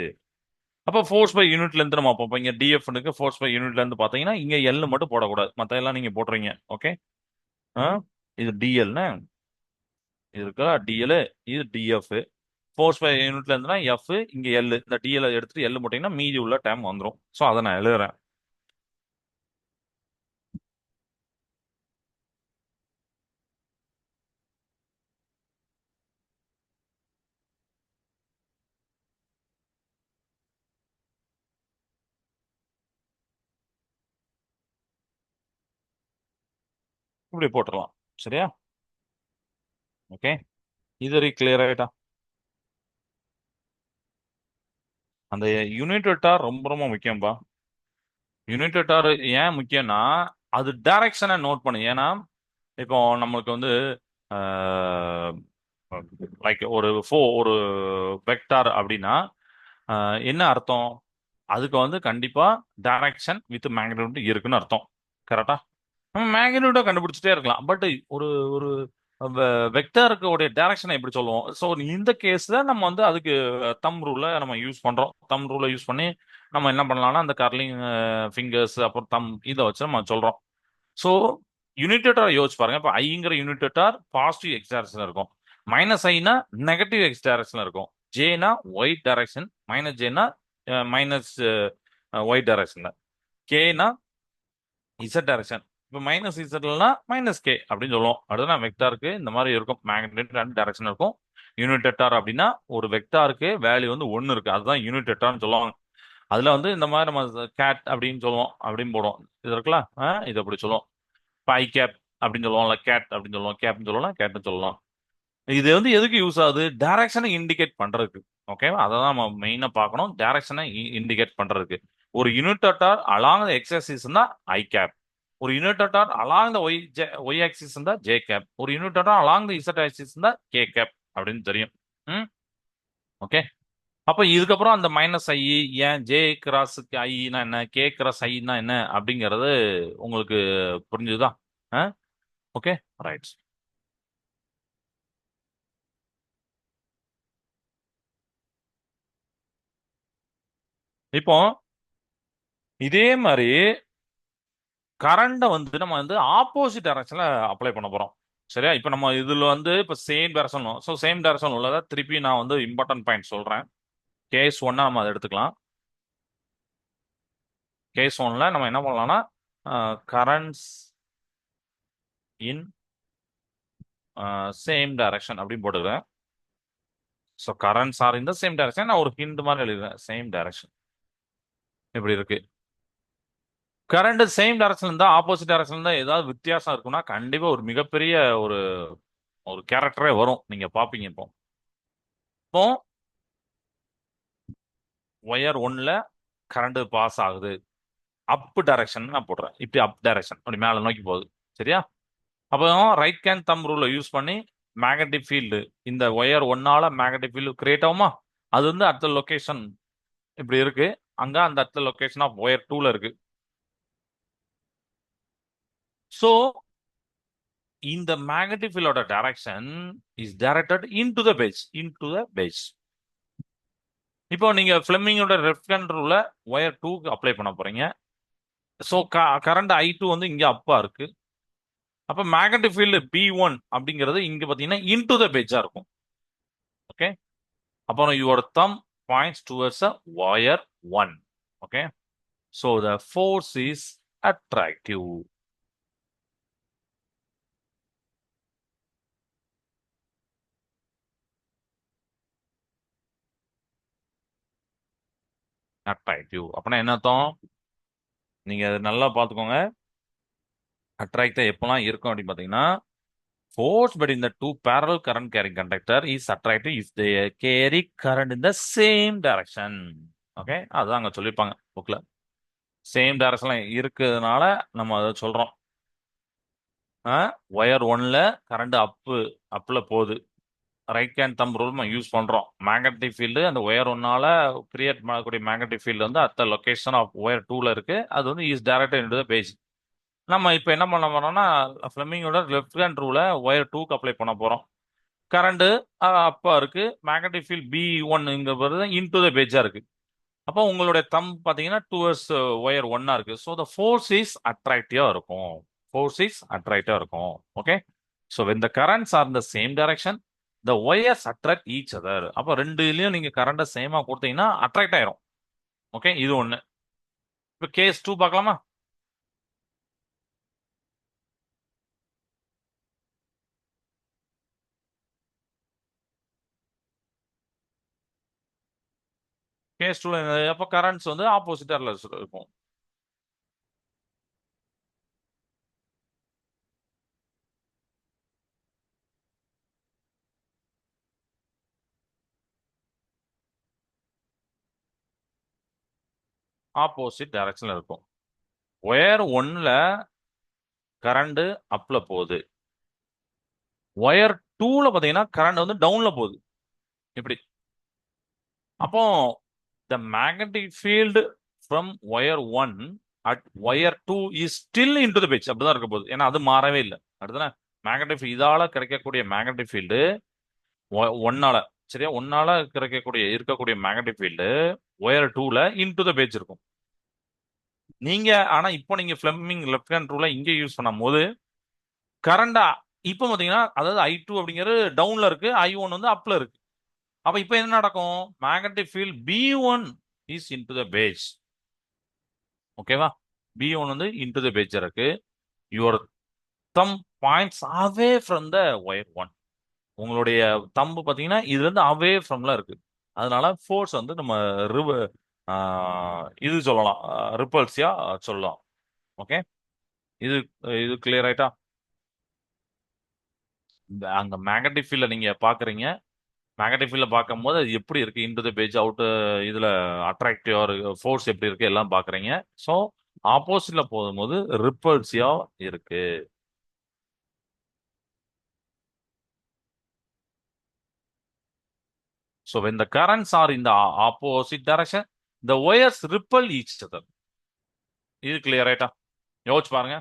அப்போ ஃபோர்ஸ் பை யூனிட் லென்த் நம்ம பார்ப்போம். இங்க டிஎஃப்னுக்கு ஃபோர்ஸ் பை யூனிட் லென்த் பாத்தீங்கன்னா இங்க எல் மட்டும் போடக்கூடாது, மத்த எல்லாம் நீங்க போட்டுறீங்க. ஓகே, இது டிஎல்னு இது இருக்கா, டிஎல், இது டிஎஃப். ஃபோர்ஸ் பை யூனிட்ல இருந்துன்னா எஃப், இங்க எல். இந்த டிஎல் எடுத்துட்டு எல் போட்டீங்கன்னா மீதி உள்ள டைம் வந்துடும். ஸோ அதை நான் எழுதுறேன். இப்படி போட்டுடலாம். சரியா? ஓகே, இது வரை கிளியர் ஆயிட்டா? அந்த யூனிட் வெக்டார் ரொம்ப ரொம்ப முக்கியம்பா. யூனிட் வெக்டார் ஏன் முக்கியம்னா, அது டைரக்ஷனை நோட் பண்ணு. ஏன்னா இப்போ நம்மளுக்கு வந்து லைக் ஒரு வெக்டார் அப்படின்னா என்ன அர்த்தம்? அதுக்கு வந்து கண்டிப்பா டைரக்ஷன் வித் மேக்னிடியூட் இருக்குன்னு அர்த்தம். கரெக்டா? நம்ம மேக்னிடியூட கண்டுபிடிச்சிட்டே இருக்கலாம். பட் ஒரு ஒரு வெக்டருக்கு உடைய டைரக்ஷனை எப்படி சொல்லுவோம்? ஸோ இந்த கேஸ்ல நம்ம வந்து அதுக்கு தம் ரூலை நம்ம யூஸ் பண்றோம். தம் ரூலை யூஸ் பண்ணி நம்ம என்ன பண்ணலாம்னா, அந்த கர்லிங் ஃபிங்கர்ஸ் அப்புறம் தம் இதை வச்சு நம்ம சொல்றோம். ஸோ யூனிட்டேட்டர் யோசிச்சு பாருங்க. இப்போ ஐங்கிற யூனிட்டேட்டர் பாசிட்டிவ் எக்ஸ் டைரக்ஷன்ல இருக்கும். மைனஸ் ஐனா நெகட்டிவ் எக்ஸ் டைரக்ஷன்ல இருக்கும். ஜேனா ஒய் டைரக்ஷன், மைனஸ் ஜேனா மைனஸ் ஒய் டைரக்ஷன்ல, கேனா இசட் டைரக்ஷன். இப்போ மைனஸ் இசட்லனா மைனஸ் கே அப்படின்னு சொல்லுவோம். அடுத்து நான் வெக்டாருக்கு இந்த மாதிரி இருக்கும், மேக்னெட் அண்ட் டைரக்ஷன் இருக்கும். யூனிட் வெக்டார் அப்படின்னா ஒரு வெக்டாருக்கு வேல்யூ வந்து 1 இருக்கு, அதுதான் யூனிட் வெக்டார்னு சொல்லுவாங்க. அதுல வந்து இந்த மாதிரி நம்ம கேட் அப்படின்னு சொல்லுவோம், அப்படின்னு போடுவோம். இது இருக்குல்ல, இது அப்படி சொல்லுவோம். பை கேப் அப்படின்னு சொல்லுவோம்ல, கேட் அப்படின்னு சொல்லுவோம், கேப்னு சொல்லலாம், கேட்னு சொல்லலாம். இது வந்து எதுக்கு யூஸ் ஆகுது? டைரக்ஷனை இண்டிகேட் பண்றதுக்கு. ஓகேவா? அதை தான் நம்ம மெயினா பார்க்கணும், டைரக்ஷனை இண்டிகேட் பண்றதுக்கு. ஒரு unit vector along the x axis தான் ஐ கேப். ஒரு unit vector along the y axis தான் ஜே கேப். ஒரு unit vector along the z axis தான் கே கேப் அப்படின்னு தெரியும். ம். ஓகே. அப்ப இதுக்கப்புறம் அந்த மைனஸ் ஐ, ஏன் ஜே கிராஸுக்கு ஐனா என்ன, கே கிராஸ் ஐனா என்ன அப்படிங்கிறது உங்களுக்கு புரிஞ்சுதா? Okay, right. இப்போ இதே மாதிரி கரண்ட வந்து நம்ம வந்து ஆப்போசிட் டைரக்ஷன்ல அப்ளை பண்ண போறோம். சரியா? இப்ப நம்ம இதுல வந்து இப்ப same direction, so same direction உள்ளத திருப்பி நான் வந்து இம்பார்ட்டன்ட் பாயிண்ட் சொல்றேன். கேஸ் ஒன்னா நம்ம அதை எடுத்துக்கலாம். கேஸ் ஒன்ல நம்ம என்ன பண்ணலாம்னா, கரண்ட்ஸ் இன் சேம் டைரக்ஷன் அப்படின்னு போட்டுக்கிறேன். So currents are in the same direction. நான் ஒரு ஹிண்ட் மாதிரி எழுதுறேன், சேம் டைரக்ஷன். இப்படி இருக்கு. கரண்ட் சேம் டைரக்ஷன் இருந்தா, ஆப்போசிட் டைரக்ஷன் இருந்தா ஏதாவது வித்தியாசம் இருக்குன்னா கண்டிப்பா ஒரு மிகப்பெரிய ஒரு ஒரு கேரக்டரே வரும், நீங்க பாப்பீங்க. இப்போ இப்போ ஒயர் ஒன்ல கரண்ட் பாஸ் ஆகுது, அப் டைரக்ஷன் நான் போடுறேன். இப்படி அப் டைரக்ஷன் அப்படி மேல நோக்கி போகுது. சரியா? அப்போ ரைட் ஹேண்ட் தம் ரூலை யூஸ் பண்ணி மேக்னெட்டிக் ஃபீல்டு இந்த ஒயர் ஒன்னால மேக்னெட்டிக் ஃபீல்டு கிரியேட் ஆகுமா? அது வந்து அடுத்த லொகேஷன் இப்படி இருக்கு, அங்க அந்த அடுத்த லொகேஷன் ஆஃப் ஒயர் டூல இருக்கு. ஸோ இந்த மேக்னெட்டிக் ஃபீல்டோட direction is directed into the page, into the page. இப்போ நீங்க ஃபிளெமிங்கோட லெஃப்ட் ஹேண்ட் ரூலை ஒயர் டூக்கு அப்ளை பண்ண போறீங்க. ஸோ கரண்ட் ஐ2 வந்து இங்க அப்பா இருக்கு. அப்ப மேக்னெட்டிக் ஃபீல்டு B1 அப்படிங்கிறது இங்க பாத்தீங்கன்னா இன்டு த பேஜா இருக்கும். ஓகே. அப்புறம் your thumb points towards a wire 1. Okay. So the force is attractive. Attractive அப்படின்னா என்ன அர்த்தம்? நீங்க அதை நல்லா பார்த்துக்கோங்க. அட்ராக்டா எப்பெல்லாம் இருக்கும் அப்படின்னு பாத்தீங்கன்னா, force between the two parallel current carrying conductor is attractive if they carry current in the same direction. Okay, அதுதான் அங்க சொல்லியிருப்பாங்க புக்ல. சேம் டைரக்ஷன்ல இருக்கிறதுனால நம்ம அதை சொல்றோம். ஒயர் ஒன்ல கரண்ட் அப்ல போகுது. ரைட் ஹேண்ட் தம் ரூல் நம்ம யூஸ் பண்றோம். மேக்னெட்டிக் ஃபீல்டு அந்த ஒயர் ஒன்னால கிரியேட் பண்ணக்கூடிய மேக்னெட்டிக் ஃபீல்டு வந்து அட் லொகேஷன் ஆஃப் ஒயர் டூல இருக்கு. அது வந்து is directed into the page. நம்ம இப்போ என்ன பண்ண போறோம்னா, ஃபிளெமிங்கோட லெஃப்ட் ஹேண்ட் ரூலை ஒயர் டூக்கு அப்ளை பண்ண போறோம். கரண்ட் அப்பா இருக்கு, மேக்னெட்டிக் ஃபீல்ட் B1 இங்க வருது, இன்டு த பேஜா இருக்கு. அப்போ உங்களுடைய தம் பாத்தீங்கன்னா டுவர்ட்ஸ் ஒயர் ஒன்னா இருக்கு. ஸோ த ஃபோர்ஸ் இஸ் அட்ராக்டிவா இருக்கும். ஃபோர்ஸ் இஸ் அட்ராக்டிவா இருக்கும். Okay. So when the currents are இந்த same direction the wires attract each other. அப்போ ரெண்டுலயும் நீங்க கரண்ட்டை சேமா கொடுத்தீங்கன்னா அட்ராக்ட் ஆயிரும். ஓகே, இது ஒண்ணு. இப்போ கேஸ் 2 பார்க்கலாமா? கேஸ் 2 அப்போ கரண்ட்ஸ் வந்து ஆப்போசிட்டர்ல இருக்கும். ஆப்போசிட் டைரக்ஷன்ல இருக்கும். ஒயர் ஒன்ல கரண்ட் அப்ல போகுது, ஒயர் டூல பாத்தீங்கன்னா கரண்ட் வந்து டவுன்ல போகுது. இப்படி. அப்போ the magnetic field from wire one at wire two is still into the page. அப்படிதான் இருக்க போகுது, ஏன்னா அது மாறவே இல்லை. அடுத்தது மேக்னெட்டிக் இதால கிடைக்கக்கூடிய மேக்னெட்டிக் ஃபீல்டு ஒன்னால, சரியா, ஒன்னால இருக்கக்கூடிய மேக்னெட்டிக் ஃபீல்டு ஒயர் டூல இன்டு த பேஜ் இருக்கும். நீங்க ஆனா இப்போ நீங்க ஃபிளெமிங் லெஃப்ட் ஹேண்ட் ரூலை இங்க யூஸ் பண்ணும் போது கரண்டா இப்போ பாத்தீங்கன்னா, அதாவது I2 அப்படிங்கிறது டவுன்ல இருக்கு, I1 வந்து அப்ல இருக்கு. அப்ப இப்போ என்ன நடக்கும்? Magnetic field B1 is into the page. ஓகேவா? B1 வந்து இன்டு த பேஜ் இருக்கு. Your thumb points away from the wire one. உங்களுடைய தம்பு பாத்தீங்கன்னா இதுல இருந்து அவே ஃப்ரம்ல இருக்கு. அதனால ஃபோர்ஸ் வந்து நம்ம ரிவ இது சொல்லலாம், ரிப்பல்சியா சொல்லலாம். ஓகே. இது இது கிளியர் ஆயிட்டா? அங்க மேக்னெட்டிக் ஃபீல்ட நீங்க பாக்குறீங்க. மேக்னெட்டிக் ஃபீல்ட பார்க்கும்போது அது எப்படி இருக்கு, இன்டு த பேஜ் அவுட், இதுல அட்ராக்டிவ் ஃபோர்ஸ் எப்படி இருக்கு எல்லாம் பாக்குறீங்க. ஸோ ஆப்போசிட்ல போகும்போது ரிப்பல்சிவா இருக்கு. So when the currents are in the opposite direction, the wires repel each other. இது கிளியர் ஆயிட்டா? யோசிச்சு பாருங்க.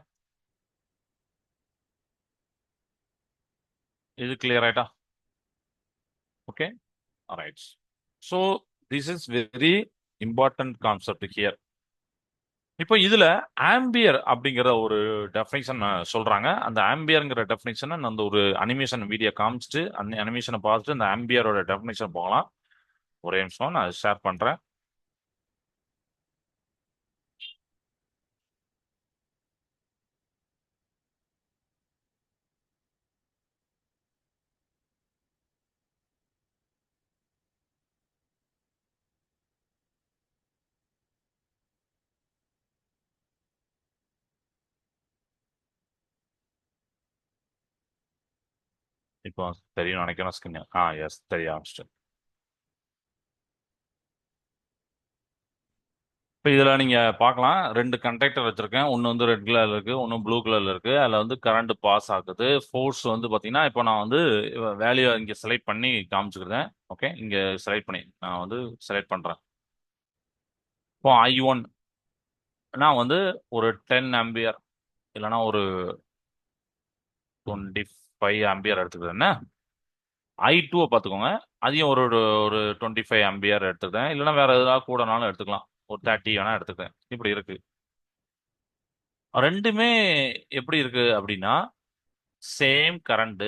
இது கிளியர் ஆயிட்டா? Okay. Right. So this is very important concept here. இப்போ இதுல ஆம்பியர் அப்படிங்கிற ஒரு டெஃபினிஷன் சொல்றாங்க. அந்த ஆம்பியர்ங்கிற டெஃபினிஷனை அந்த ஒரு அனிமேஷன் வீடியோ காமிச்சிட்டு அந்த அனிமேஷனை பார்த்துட்டு அந்த ஆம்பியரோட டெஃபினிஷன் போகலாம். ஒரே நிமிஷம் நான் ஷேர் பண்றேன். இப்போ தெரியும் நினைக்கிறேன் ஸ்கிரீன். எஸ், தெரிய ஆரம்பிச்சிட்டு. இப்போ இதுல நீங்க பார்க்கலாம், ரெண்டு கண்டக்டர் வச்சிருக்கேன். ஒன்னு வந்து ரெட் கலர்ல இருக்கு, ஒன்னு ப்ளூ கலர்ல இருக்கு. அதுல வந்து கரண்ட் பாஸ் ஆகுது. ஃபோர்ஸ் வந்து பாத்தீங்கன்னா இப்போ நான் வந்து வேல்யூ இங்க செலக்ட் பண்ணி காமிச்சுக்கிறேன். ஓகே, இங்க செலக்ட் பண்ணி நான் வந்து செலக்ட் பண்றேன். இப்போ I1 நான் வந்து ஒரு 10 ஆம்பியர் இல்லைன்னா ஒரு 25 ஆம்பியர் எடுத்துக்கிறேன். I2 பார்த்துக்கோங்க, அதையும் ஒரு ஒரு ஒரு 25 ஆம்பியர் எடுத்துக்கிறேன். இல்லைன்னா வேற ஏதாவது கூடனாலும் எடுத்துக்கலாம், ஒரு 30 வேணா எடுத்துக்கிறேன். இப்படி இருக்கு. ரெண்டுமே எப்படி இருக்கு அப்படின்னா சேம் கரண்ட்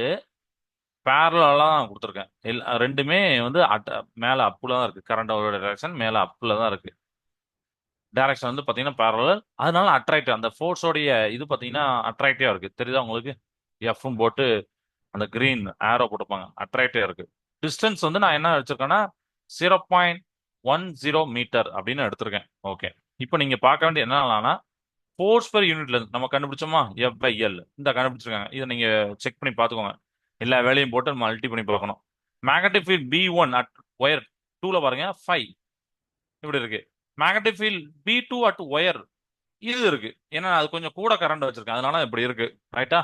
பேரலா தான் கொடுத்துருக்கேன். ரெண்டுமே வந்து மேல அப்புல தான் இருக்கு. கரண்டோட டைரக்ஷன் மேல அப்புல தான் இருக்கு. டைரக்ஷன் வந்து பாத்தீங்கன்னா பேரலல். அதனால அட்ராக்டிவ், அந்த ஃபோர்ஸோடைய இது பாத்தீங்கன்னா அட்ராக்டிவா இருக்கு. தெரியுதா உங்களுக்கு? எஃப்ம் போட்டு அந்த கிரீன் ஆரோ போட்டுப்பாங்க, அட்ராக்டிவா இருக்கு. டிஸ்டன்ஸ் வந்து நான் என்ன வச்சிருக்கேன்னா 0.10 மீட்டர் அப்படின்னு எடுத்திருக்கேன். ஓகே. இப்போ நீங்க பார்க்க வேண்டிய என்னன்னா ஃபோர்ஸ் பெர் யூனிட்ல இருந்து நம்ம கண்டுபிடிச்சோமா, F/L இந்த கண்டுபிடிச்சிருக்காங்க. இதை நீங்க செக் பண்ணி பார்த்துக்கோங்க. எல்லா வேலையும் போட்டு நம்ம மல்டி பண்ணி பார்க்கணும். Magnetic field B1 at wire 2ல பாருங்க 5 இப்படி இருக்கு. Magnetic field B2 at wire இது இருக்கு. ஏன்னா அது கொஞ்சம் கூட கரண்ட் வச்சிருக்கேன், அதனால இப்படி இருக்கு. ரைட்டா?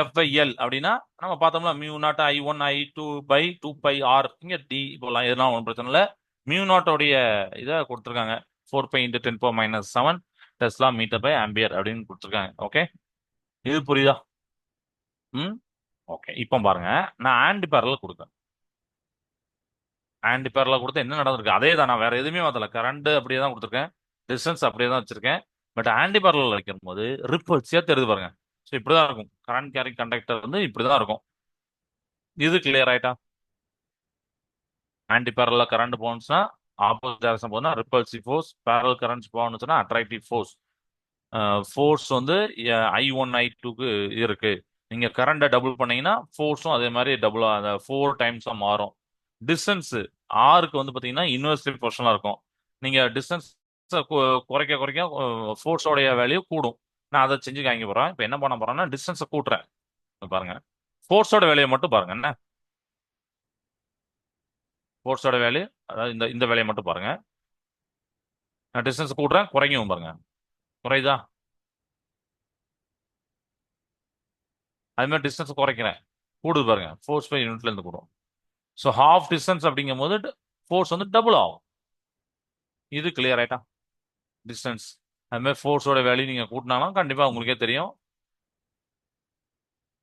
F/L அப்படின்னா நம்ம பார்த்தோம்ல, μ0 I1 I2/2πr. இங்க D போலாம், எதெல்லாம் ஒன்றும் பிரச்சனை இல்லை. μ0 இதை கொடுத்துருக்காங்க, 4π × 10⁻⁷ டெஸ்லா மீட்டர் பை ஆம்பியர் அப்படின்னு கொடுத்துருக்காங்க. ஓகே, இது புரியுதா? ம். ஓகே. இப்போ பாருங்க, நான் ஆன்டி பேரலல் கொடுத்தேன். ஆன்டி பேரலல் கொடுத்து என்ன நடந்திருக்கு அதே தான், நான் வேற எதுவுமே மாத்தல. கரண்ட் அப்படியே தான் கொடுத்துருக்கேன், டிஸ்டன்ஸ் அப்படியே தான் வச்சிருக்கேன். பட் ஆன்டி பேரலல் வைக்கும் போது ரிப்பல்ஸியா தெரியுது பாருங்க. ஸோ இப்படிதான் இருக்கும். கரண்ட் கேரி கண்டக்டர் வந்து இப்படிதான் இருக்கும். இது கிளியர் ஆயிட்டா? ஆன்டி பேரலா கரண்ட் போனுச்சுன்னா ஆப்போசிட் டைரக்ஷன் போனா ரிப்பல்சிவ் ஃபோர்ஸ், பேரலல் கரண்ட்ஸ் போனுச்சுன்னா அட்ராக்டிவ் ஃபோர்ஸ். ஃபோர்ஸ் வந்து I1 I2க்கு இருக்கு. நீங்க கரண்ட்டை டபுள் பண்ணீங்கன்னா ஃபோர்ஸும் அதே மாதிரி டபுள், அந்த 4 டைம்ஸா மாறும். டிஸ்டன்ஸ் ஆருக்கு வந்து பாத்தீங்கன்னா இன்வெர்ஸ்லி ப்ரொபோர்ஷனலா இருக்கும். நீங்க டிஸ்டன்ஸ் குறைக்க குறைக்க ஃபோர்ஸோடைய வேல்யூ கூடும். நான் அதை செஞ்சு காமிக்க போறேன். இப்போ என்ன பண்ண போறேன்னா டிஸ்டன்ஸை கூட்டுறேன். இங்க பாருங்க, ஃபோர்ஸோட வேலையை மட்டும் பாருங்க. என்ன ஃபோர்ஸோட வேல்யூ, அதாவது இந்த இந்த வேலையை மட்டும் பாருங்க. நான் டிஸ்டன்ஸ் கூட்டுறேன், குறைக்கவும் பாருங்க. குறையுதா? அது மாதிரி டிஸ்டன்ஸ் குறைக்கிறேன், கூடுது பாருங்க. ஃபோர்ஸ் பை யூனிட்ல இருந்து கூடும். ஸோ ஹாஃப் டிஸ்டன்ஸ் அப்படிங்கும் போது ஃபோர்ஸ் வந்து டபுள் ஆகும். இது கிளியர் ஆயிட்டா? டிஸ்டன்ஸ் அது மாதிரி ஃபோர்ஸோட வேல்யூ நீங்க கூட்டினாலும் கண்டிப்பா உங்களுக்கே தெரியும்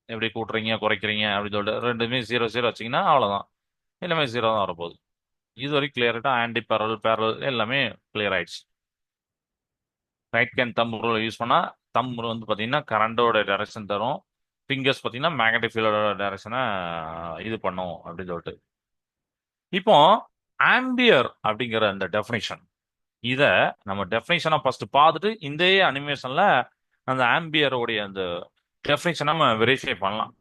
எப்படி கூட்டுறீங்க குறைக்கிறீங்க அப்படின்னு சொல்லிட்டு. ரெண்டுமே 0 0 வச்சீங்கன்னா அவ்வளவுதான், எல்லாமே 0 தான் வரப்போகுது. இது வரைக்கும் கிளியர் ஆயிட்டா? ஆன்டி பேரல் பேரல் எல்லாமே கிளியர் ஆயிடுச்சு. Right hand thumb rule use பண்ணா தம் வந்து பாத்தீங்கன்னா கரண்டோட டைரக்ஷன் தரும். ஃபிங்கர்ஸ் பாத்தீங்கன்னா மேக்னெட்டிக் ஃபீல்டோட டைரக்ஷனை இது பண்ணும் அப்படின்னு சொல்லிட்டு. இப்போ ஆம்பியர் அப்படிங்கிற அந்த டெஃபினேஷன், இத நம்ம டெஃபினேஷனை ஃபர்ஸ்ட் பார்த்துட்டு இந்த அனிமேஷன்ல அந்த ஆம்பியரோடைய அந்த டெஃபினேஷனை நம்ம வெரிஃபை பண்ணலாம்.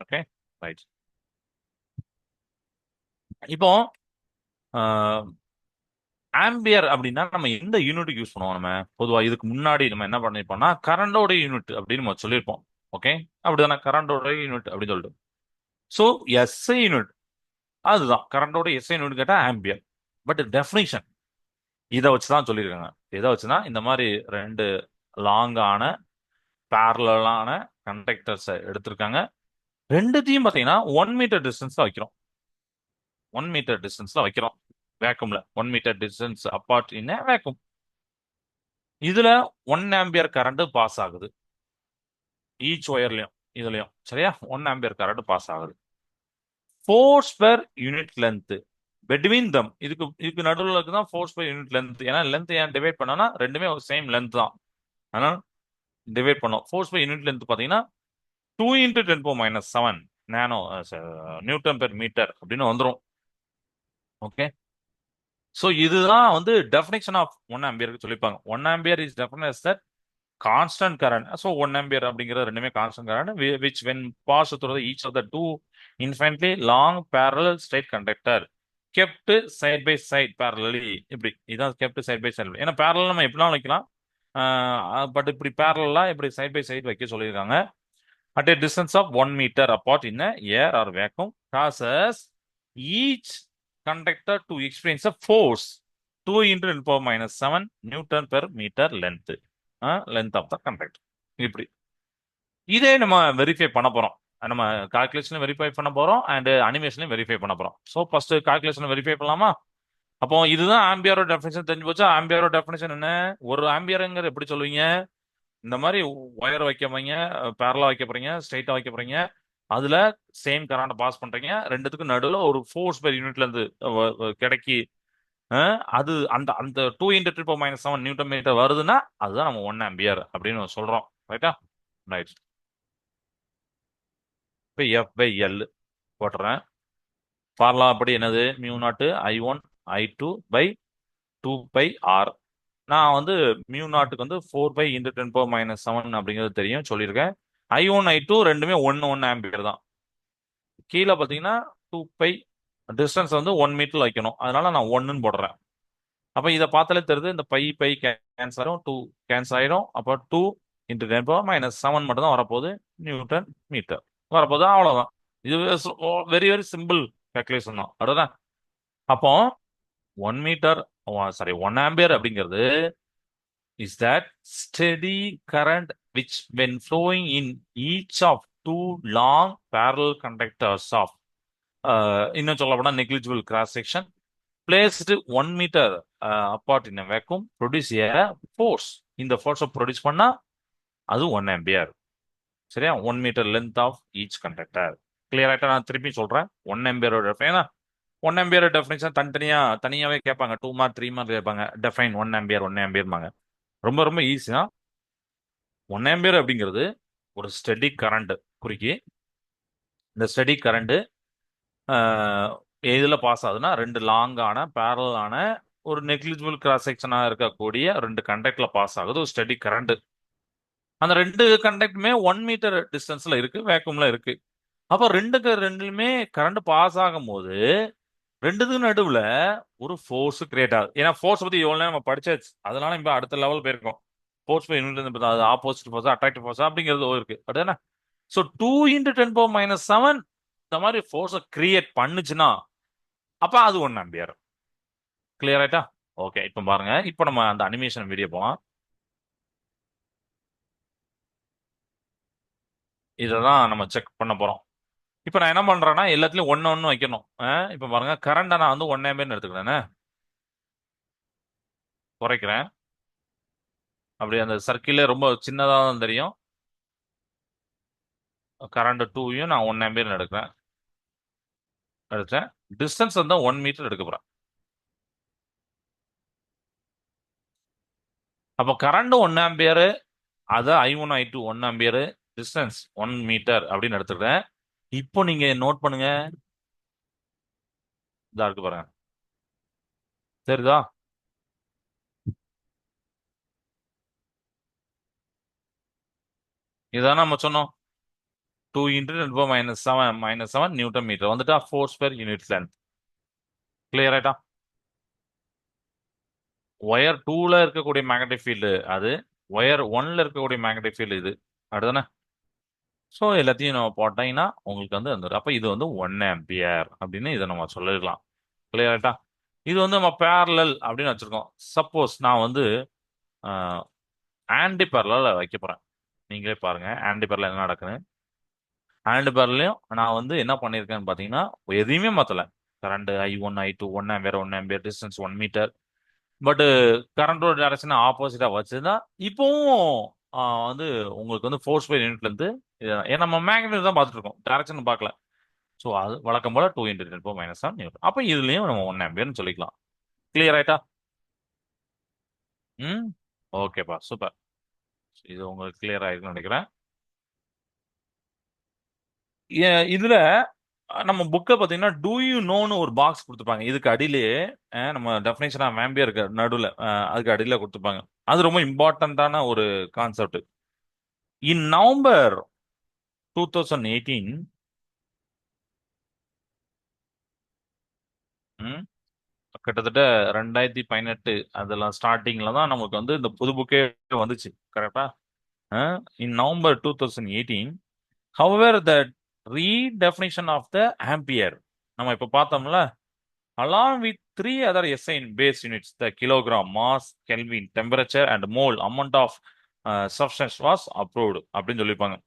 Okay, right. இப்போ ஆம்பியர் அப்படின்னா நம்ம எந்த யூனிட்டுக்கு யூஸ் பண்ணுவோம்? நம்ம பொதுவா இதுக்கு முன்னாடி நம்ம என்ன பண்ணிருப்போம்னா கரண்டோட யூனிட் அப்படின்னு நம்ம சொல்லியிருப்போம். ஓகே, அப்படிதானே? கரண்டோட யூனிட் அப்படின்னு சொல்லிட்டு. ஸோ எஸ்ஐ யூனிட், அதுதான் கரண்டோட எஸ்ஐ யூனிட் கேட்டா ஆம்பியர். பட் டெஃபினிஷன் இதை வச்சுதான் சொல்லியிருக்காங்க. இதை வச்சுதான் இந்த மாதிரி ரெண்டு லாங்கான பேரலான கண்டக்டர்ஸ் எடுத்திருக்காங்க. ரெண்டுத்தையும் பாத்தீங்கன்னா 1 மீட்டர் டிஸ்டன்ஸ்ல வைக்கிறோம். 1 மீட்டர் டிஸ்டன்ஸ்ல வைக்கிறோம். வேக்கும்ல 1 meter distance apart in vacuum. இதுல 1 ஆம்பியர் கரண்ட் பாஸ் ஆகுது ஈச் ஒயர்லயும், இதுலயும். சரியா? 1 ஆம்பியர் கரண்ட் பாஸ் ஆகுது. Force per unit length between them, இதுக்கு நடுவில் தான் ஃபோர்ஸ் பெர் யூனிட் லென்த். ஏன்னா லென்த் ஏன் டிவைட் பண்ணோம்னா ரெண்டுமே சேம் லென்த் தான், அதனால டிவைட் பண்ணோம். ஃபோர்ஸ் பெர் யூனிட் லென்த் பாத்தீங்கன்னா 2 × 10⁻⁷ நானோ நியூட்டன் பெர் மீட்டர் அப்படின்னு வந்துடும். ஓகே, ஸோ இதுதான் வந்து டெஃபினேஷன் ஆஃப் 1 ஆம்பியருக்கு சொல்லியிருப்பாங்க. 1 ampere is definite as that constant current. So 1 ampere அப்படிங்கிறது ரெண்டுமே constant current which when pass through each of the two infinitely long parallel straight conductor kept side by side parallelly. இப்படி இதான் kept side by side. ஏன்னா parallel நம்ம எப்படிலாம் வைக்கலாம், பட் இப்படி parallel இப்படி side by side வைக்க சொல்லியிருக்காங்க. at a distance of 1 meter apart in a air or vacuum causes each conductor to experience a force 2 × 10⁻⁷ Newton per meter length. Length of the conductor. இப்படி இதே நம்ம வெரிஃபை பண்ண போறோம். நம்ம கால்குலேஷன் வெரிஃபை பண்ண போறோம் அண்ட் அனிமேஷன்லையும் வெரிஃபை பண்ண போறோம். ஸோ ஃபர்ஸ்ட் கால்குலேஷன் வெரிஃபை பண்ணலாமா? அப்போ இதுதான் ஆம்பியரோட டெஃபினேஷன் தெரிஞ்சு போச்சா? ஆம்பியரோட டெஃபினேஷன் என்ன? ஒரு ஆம்பியருங்கிறது எப்படி சொல்லுவீங்க? இந்த மாதிரி ஒயர் வைக்க போறீங்க, பேரலா வைக்க போறீங்க, ஸ்ட்ரைட்டா வைக்க போறீங்க, அதுல சேம் கரண்ட் பாஸ் பண்றீங்க, ரெண்டுத்துக்கும் நடுவில் ஒரு ஃபோர்ஸ் பெர் யூனிட்ல இருந்து கிடைக்கி அது அந்த அந்த 2 × 10⁻⁷ நியூட்டன் மீட்டர் வருதுன்னா அதுதான் நம்ம 1 ஆம்பியர் அப்படின்னு சொல்றோம். ரைட்டா? ரைட். இப்போ F/L போட்டுறேன். ஃபார்முலா அப்படி என்னது? μ0I1I2/2πr. நான் வந்து μ0க்கு வந்து 4π × 10⁻⁷ அப்படிங்கிறது தெரியும், சொல்லியிருக்கேன். I1 I2 ரெண்டுமே 1 ஆம்பியர் தான். கீழே பார்த்தீங்கன்னா 2π டிஸ்டன்ஸ் வந்து 1 மீட்டர் வைக்கணும், அதனால நான் 1ன்னு போடுறேன். அப்ப இதை பார்த்தாலே தெரியுது, இந்த பை கேன்சல் ஆயிரும், 2 கேன்சல் ஆயிரும். அப்போ 2 × 10⁻⁷ மட்டும் தான் வரப்போகுது, நியூட்டன் மீட்டர் வரப்போகுது. அவ்வளவுதான். இது வெரி வெரி சிம்பிள் கால்குலேஷன் தான். அவ்வளவுதான். அப்போ 1 மீட்டர், சாரி 1 ஆம்பியர் அப்படிங்கிறது is that steady current which when flowing in each of two long parallel conductors of இன்னும் சொல்ல போனா negligible cross section placed 1 meter apart in a vacuum produce a force. இந்த ஃபோர்ஸை ப்ரொடியூஸ் பண்ணா அது 1 ஆம்பியர். சரியா? 1 metre length of each conductor. Clear ஆயிட்டா? நான் திருப்பி சொல்றேன். 1 ஆம்பியரோட ஏன்னா 1 ஆம்பியர் டெஃபினேஷன் தனியாவே கேட்பாங்க, 2 மார்க் 3 மார்க் கேட்பாங்க. டெஃபைன் 1 ஆம்பியர் ரொம்ப ரொம்ப ஈஸி தான். 1 ஆம்பியர் அப்படிங்கிறது ஒரு ஸ்டெடி கரண்ட் குறிக்கி. இந்த ஸ்டெடி கரண்ட் எதுல பாஸ் ஆகுதுன்னா ரெண்டு லாங்கான பேரலான ஒரு நெக்லிஜிபிள் கிராஸ் செக்ஷனா இருக்கக்கூடிய ரெண்டு கண்டக்ட்ல பாஸ் ஆகுது ஒரு ஸ்டெடி கரண்ட். அந்த ரெண்டு கண்டக்டுமே 1 மீட்டர் டிஸ்டன்ஸ்ல இருக்கு, வேக்கும்ல இருக்கு. அப்போ ரெண்டுலுமே கரண்ட் பாஸ் ஆகும் போது ரெண்டுத்துக்கு நடுவுல ஒரு ஃபோர்ஸ் கிரியேட் ஆகுது. ஏன்னா ஃபோர்ஸ் பத்தி எவ்வளவு நேரம் நம்ம படிச்சாச்சு, அதனால இப்ப அடுத்த லெவல் போயிருக்கோம். ஃபோர்ஸ் பை யூனிட் அது ஆப்போசிட் ஃபோர்ஸ், அட்ராக்டிவ் ஃபோர்ஸ் அப்படிங்கிறது இருக்கு. பட் என்ன, ஸோ 2 × 10⁻⁷ இந்த மாதிரி ஃபோர்ஸை கிரியேட் பண்ணுச்சுன்னா அப்ப அது 1 ஆம்பியர். கிளியர் ஆயிட்டா? ஓகே, இப்ப பாருங்க. இப்ப நம்ம அந்த அனிமேஷன் வீடியோ போலாம். இததான் நம்ம செக் பண்ண போறோம். இப்ப நான் என்ன பண்றேன்னா எல்லாத்துலயும் 1 வைக்கணும். இப்ப பாருங்க, கரண்ட் நான் வந்து 1 ஆம்பியர் எடுத்துக்கிறேன், குறைக்கிறேன். அப்படி அந்த சர்க்கிளே ரொம்ப சின்னதா தான் தெரியும். கரண்ட் 2யும் நான் 1 ஆம்பியர் எடுத்தேன். டிஸ்டன்ஸ் வந்து 1 மீட்டர் எடுக்க போறேன். அப்போ கரண்ட் 1 ஆம்பியர், அது I1 I2 1 ampere, distance 1 metre அப்படின்னு எடுத்துக்கிறேன். இப்போ நீங்க நோட் பண்ணுங்க, இதா இருக்கு பாருங்க, தெரியுதா? இதான் நம்ம சொன்னோம். 2 into 10 power minus 7 Newton metre வந்துட்டா force per unit length. Clear ஆயிட்டா? ஒயர் 2ல இருக்கக்கூடிய மேக்னெட்டிக் ஃபீல்டு அது, ஒயர் 1ல இருக்கக்கூடிய மேக்னெட்டிக் ஃபீல்டு இது. அடுத்தானே? ஸோ எல்லாத்தையும் நம்ம போட்டீங்கன்னா உங்களுக்கு வந்து வந்துடும். அப்போ இது வந்து 1 ஆம்பியர் அப்படின்னு இதை நம்ம சொல்லிருக்கலாம். கிளியர் ஆயிட்டா? இது வந்து நம்ம பேரலல் அப்படின்னு வச்சிருக்கோம். சப்போஸ் நான் வந்து ஆன்டி பேரலல் வைக்க போறேன். நீங்களே பாருங்க ஆன்டி பேரலல் என்ன நடக்குன்னு. ஆன்டி பேரலையும் நான் வந்து என்ன பண்ணியிருக்கேன்னு பார்த்தீங்கன்னா எதையுமே மாற்றல. Current I1 I2 1 ampere distance 1 meter. But கரண்டோட டைரக்ஷன் ஆப்போசிட்டா வச்சுதான் இப்பவும் வந்து உங்களுக்கு வந்து ஃபோர்ஸ் பை யூனிட்ல இருந்து ஏன்னா நம்ம மேக்னெட் தான் பார்த்துட்டு இருக்கோம், டைரக்ஷன் பார்க்கல. ஸோ அது வழக்கம் போல 2 × 10⁻⁷ நியூட்டன். அப்போ இதுலயும் நம்ம 1 ஆம்பியர்னு சொல்லிக்கலாம். கிளியர் ஆயிட்டா? ம். ஓகேப்பா, சூப்பர். இது உங்களுக்கு கிளியர் ஆயிருக்குன்னு நினைக்கிறேன். இதுல நம்ம புக்கை பார்த்தீங்கன்னா டூ யூ நோன்னு ஒரு பாக்ஸ் கொடுத்துருப்பாங்க. இதுக்கு அடியிலேயே நம்ம டெஃபினேஷன் ஆஃப் ஆம்பியர் இருக்கு நடுவில், அதுக்கு அடியில் கொடுத்துருப்பாங்க. அது ரொம்ப இம்பார்ட்டண்ட்டான ஒரு கான்செப்ட். இன் நவம்பர் 2018, ம், கிட்டத்தட்ட 2018 அதெல்லாம் ஸ்டார்டிங்ல தான் நமக்கு வந்து இந்த புது புக்கே வந்துச்சு. கரெக்டா? In November 2018, however the redefinition of the ampere நம்ம இப்ப பார்த்தோம்ல, along with three other SI base units, the kilogram, mass, Kelvin, temperature and mole amount of substance was approved அப்படின்னு சொல்லியிருப்பாங்க.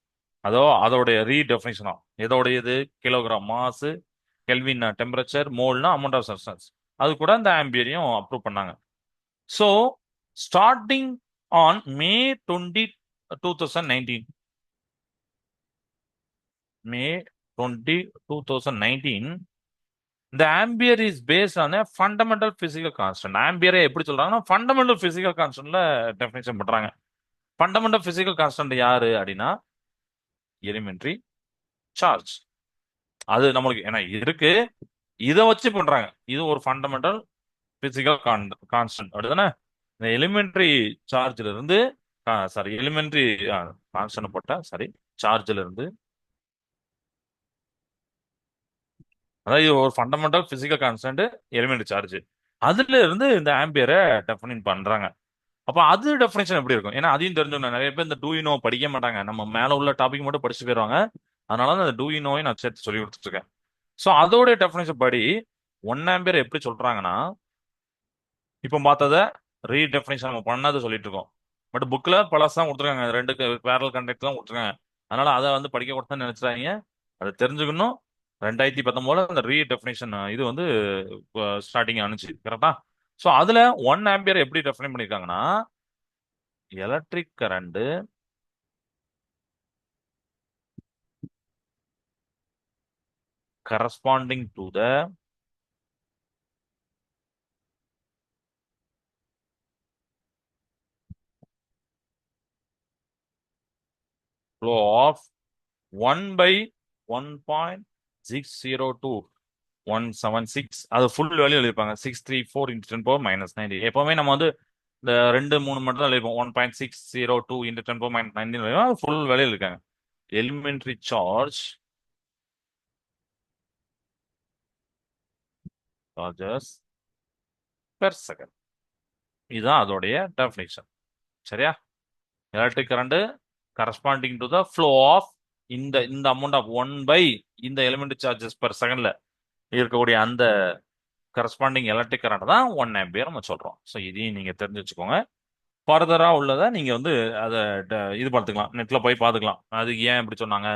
அதோடைய ரீடெஃபினிஷனா எதோடைய இது? கிலோகிராம் மாஸ், கெல்வின் டெம்பரேச்சர், மோல்னா அமௌண்ட் ஆஃப் சப்ஸ்டன்ஸ். அது கூட இந்த ஆம்பியரையும் அப்ரூவ் பண்ணாங்க. So starting on May 20, 2019, May 20, 2019, the ampere is based on a fundamental physical constant. ஆம்பியரை எப்படி சொல்றாங்கன்னா ஃபண்டமெண்டல் பிசிக்கல் கான்ஸ்டன்ட்ல டெஃபினேஷன் பண்றாங்க. ஃபண்டமெண்டல் பிசிக்கல் கான்ஸ்டன்ட் யாரு அப்படின்னா எலிமெண்ட்ரி சார்ஜ். அது நம்மளுக்கு ஏன்னா இருக்கு, இதை வச்சு பண்றாங்க. இது ஒரு ஃபண்டமெண்டல் பிசிக்கல் கான்ஸ்டன்ட் அப்படிதானே? இந்த எலிமெண்ட்ரி சார்ஜ்ல இருந்து சாரி எலிமெண்ட்ரி கான்ஸ்டன்ட் போட்டா சாரி சார்ஜ்ல இருந்து, அதாவது இது ஒரு fundamental physical constant element charge, அதுல இருந்து இந்த ஆம்பியரை டெஃபினிட் பண்றாங்க. அப்ப அது டெஃபினேஷன் எப்படி இருக்கும்? ஏன்னா அதையும் தெரிஞ்சுக்கணும். நிறைய பேர் இந்த டூ யூ நோ படிக்க மாட்டாங்க, நம்ம மேல உள்ள டாபிக் மட்டும் படிச்சு போயிடுவாங்க. அதனால தான் இந்த டூ யூ நோவை நான் சேர்த்து சொல்லி கொடுத்துட்டு இருக்கேன். ஸோ அதோட டெஃபினேஷன் படி 1 ஆம்பியர் எப்படி சொல்றாங்கன்னா, இப்போ பார்த்தத ரீடெஃபினேஷன் நம்ம பண்ணாத சொல்லிட்டு இருக்கோம். பட் புக்ல பழசா கொடுத்துருக்காங்க, ரெண்டு பேரல் கண்டக்ட் தான் கொடுத்துருக்காங்க. அதனால அதை வந்து படிக்க கொடுத்தா நினைச்சாங்க, அதை தெரிஞ்சுக்கணும். 2019 அந்த ரீடெஃபினேஷன் இது வந்து ஸ்டார்டிங் ஆனிச்சு. கரெக்டா? ஸோ அதுல 1 ஆம்பியர் எப்படி டெஃபினைன் பண்ணிருக்காங்கன்னா, electric current corresponding to the flow of 1 by 1.602 176, அது ஃபுல் வேல்யூ எழுதிருப்பாங்க. 634 × 10⁻90. எப்பவுமே நம்ம வந்து இந்த 2 3 மட்டும் தான் எழுதிப்போம். 1.602 × 10⁻90 ஃபுல் வேல்யூ இருக்காங்க. எலிமெண்ட்ரி சார்ஜஸ் பெர் செகண்ட், இதுதான் அதோடைய டெஃபினிஷன். சரியா? Electric current corresponding to the flow of இந்த இந்த அமௌண்ட் ஆஃப் 1 by இந்த எலிமெண்ட் சார்ஜஸ் பெர் செகண்ட்ல இருக்கக்கூடிய அந்த கரஸ்பாண்டிங் எலக்ட்ரிக் கரண்ட் தான் 1 ஆம்பியர் நம்ம சொல்றோம். ஸோ இதையும் நீங்க தெரிஞ்சு வச்சுக்கோங்க. ஃபர்தரா உள்ளதை நீங்க வந்து அதை இது பார்த்துக்கலாம், நெட்ல போய் பார்த்துக்கலாம். அது ஏன் இப்படி சொன்னாங்க,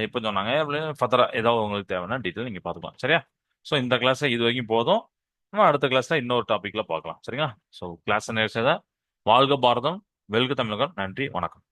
எப்போ சொன்னாங்க அப்படின்னு ஃபர்தரா ஏதாவது உங்களுக்கு தேவைன்னா டீட்டெயில் நீங்க பார்த்துக்கலாம். சரியா? ஸோ இந்த கிளாஸ் இது வரைக்கும் போதும். நம்ம அடுத்த கிளாஸ்ல இன்னொரு டாபிக்ல பார்க்கலாம். சரிங்களா? ஸோ கிளாஸ் நேரத்தை வாழ்க பாரதம், வெல்க தமிழகம். நன்றி, வணக்கம்.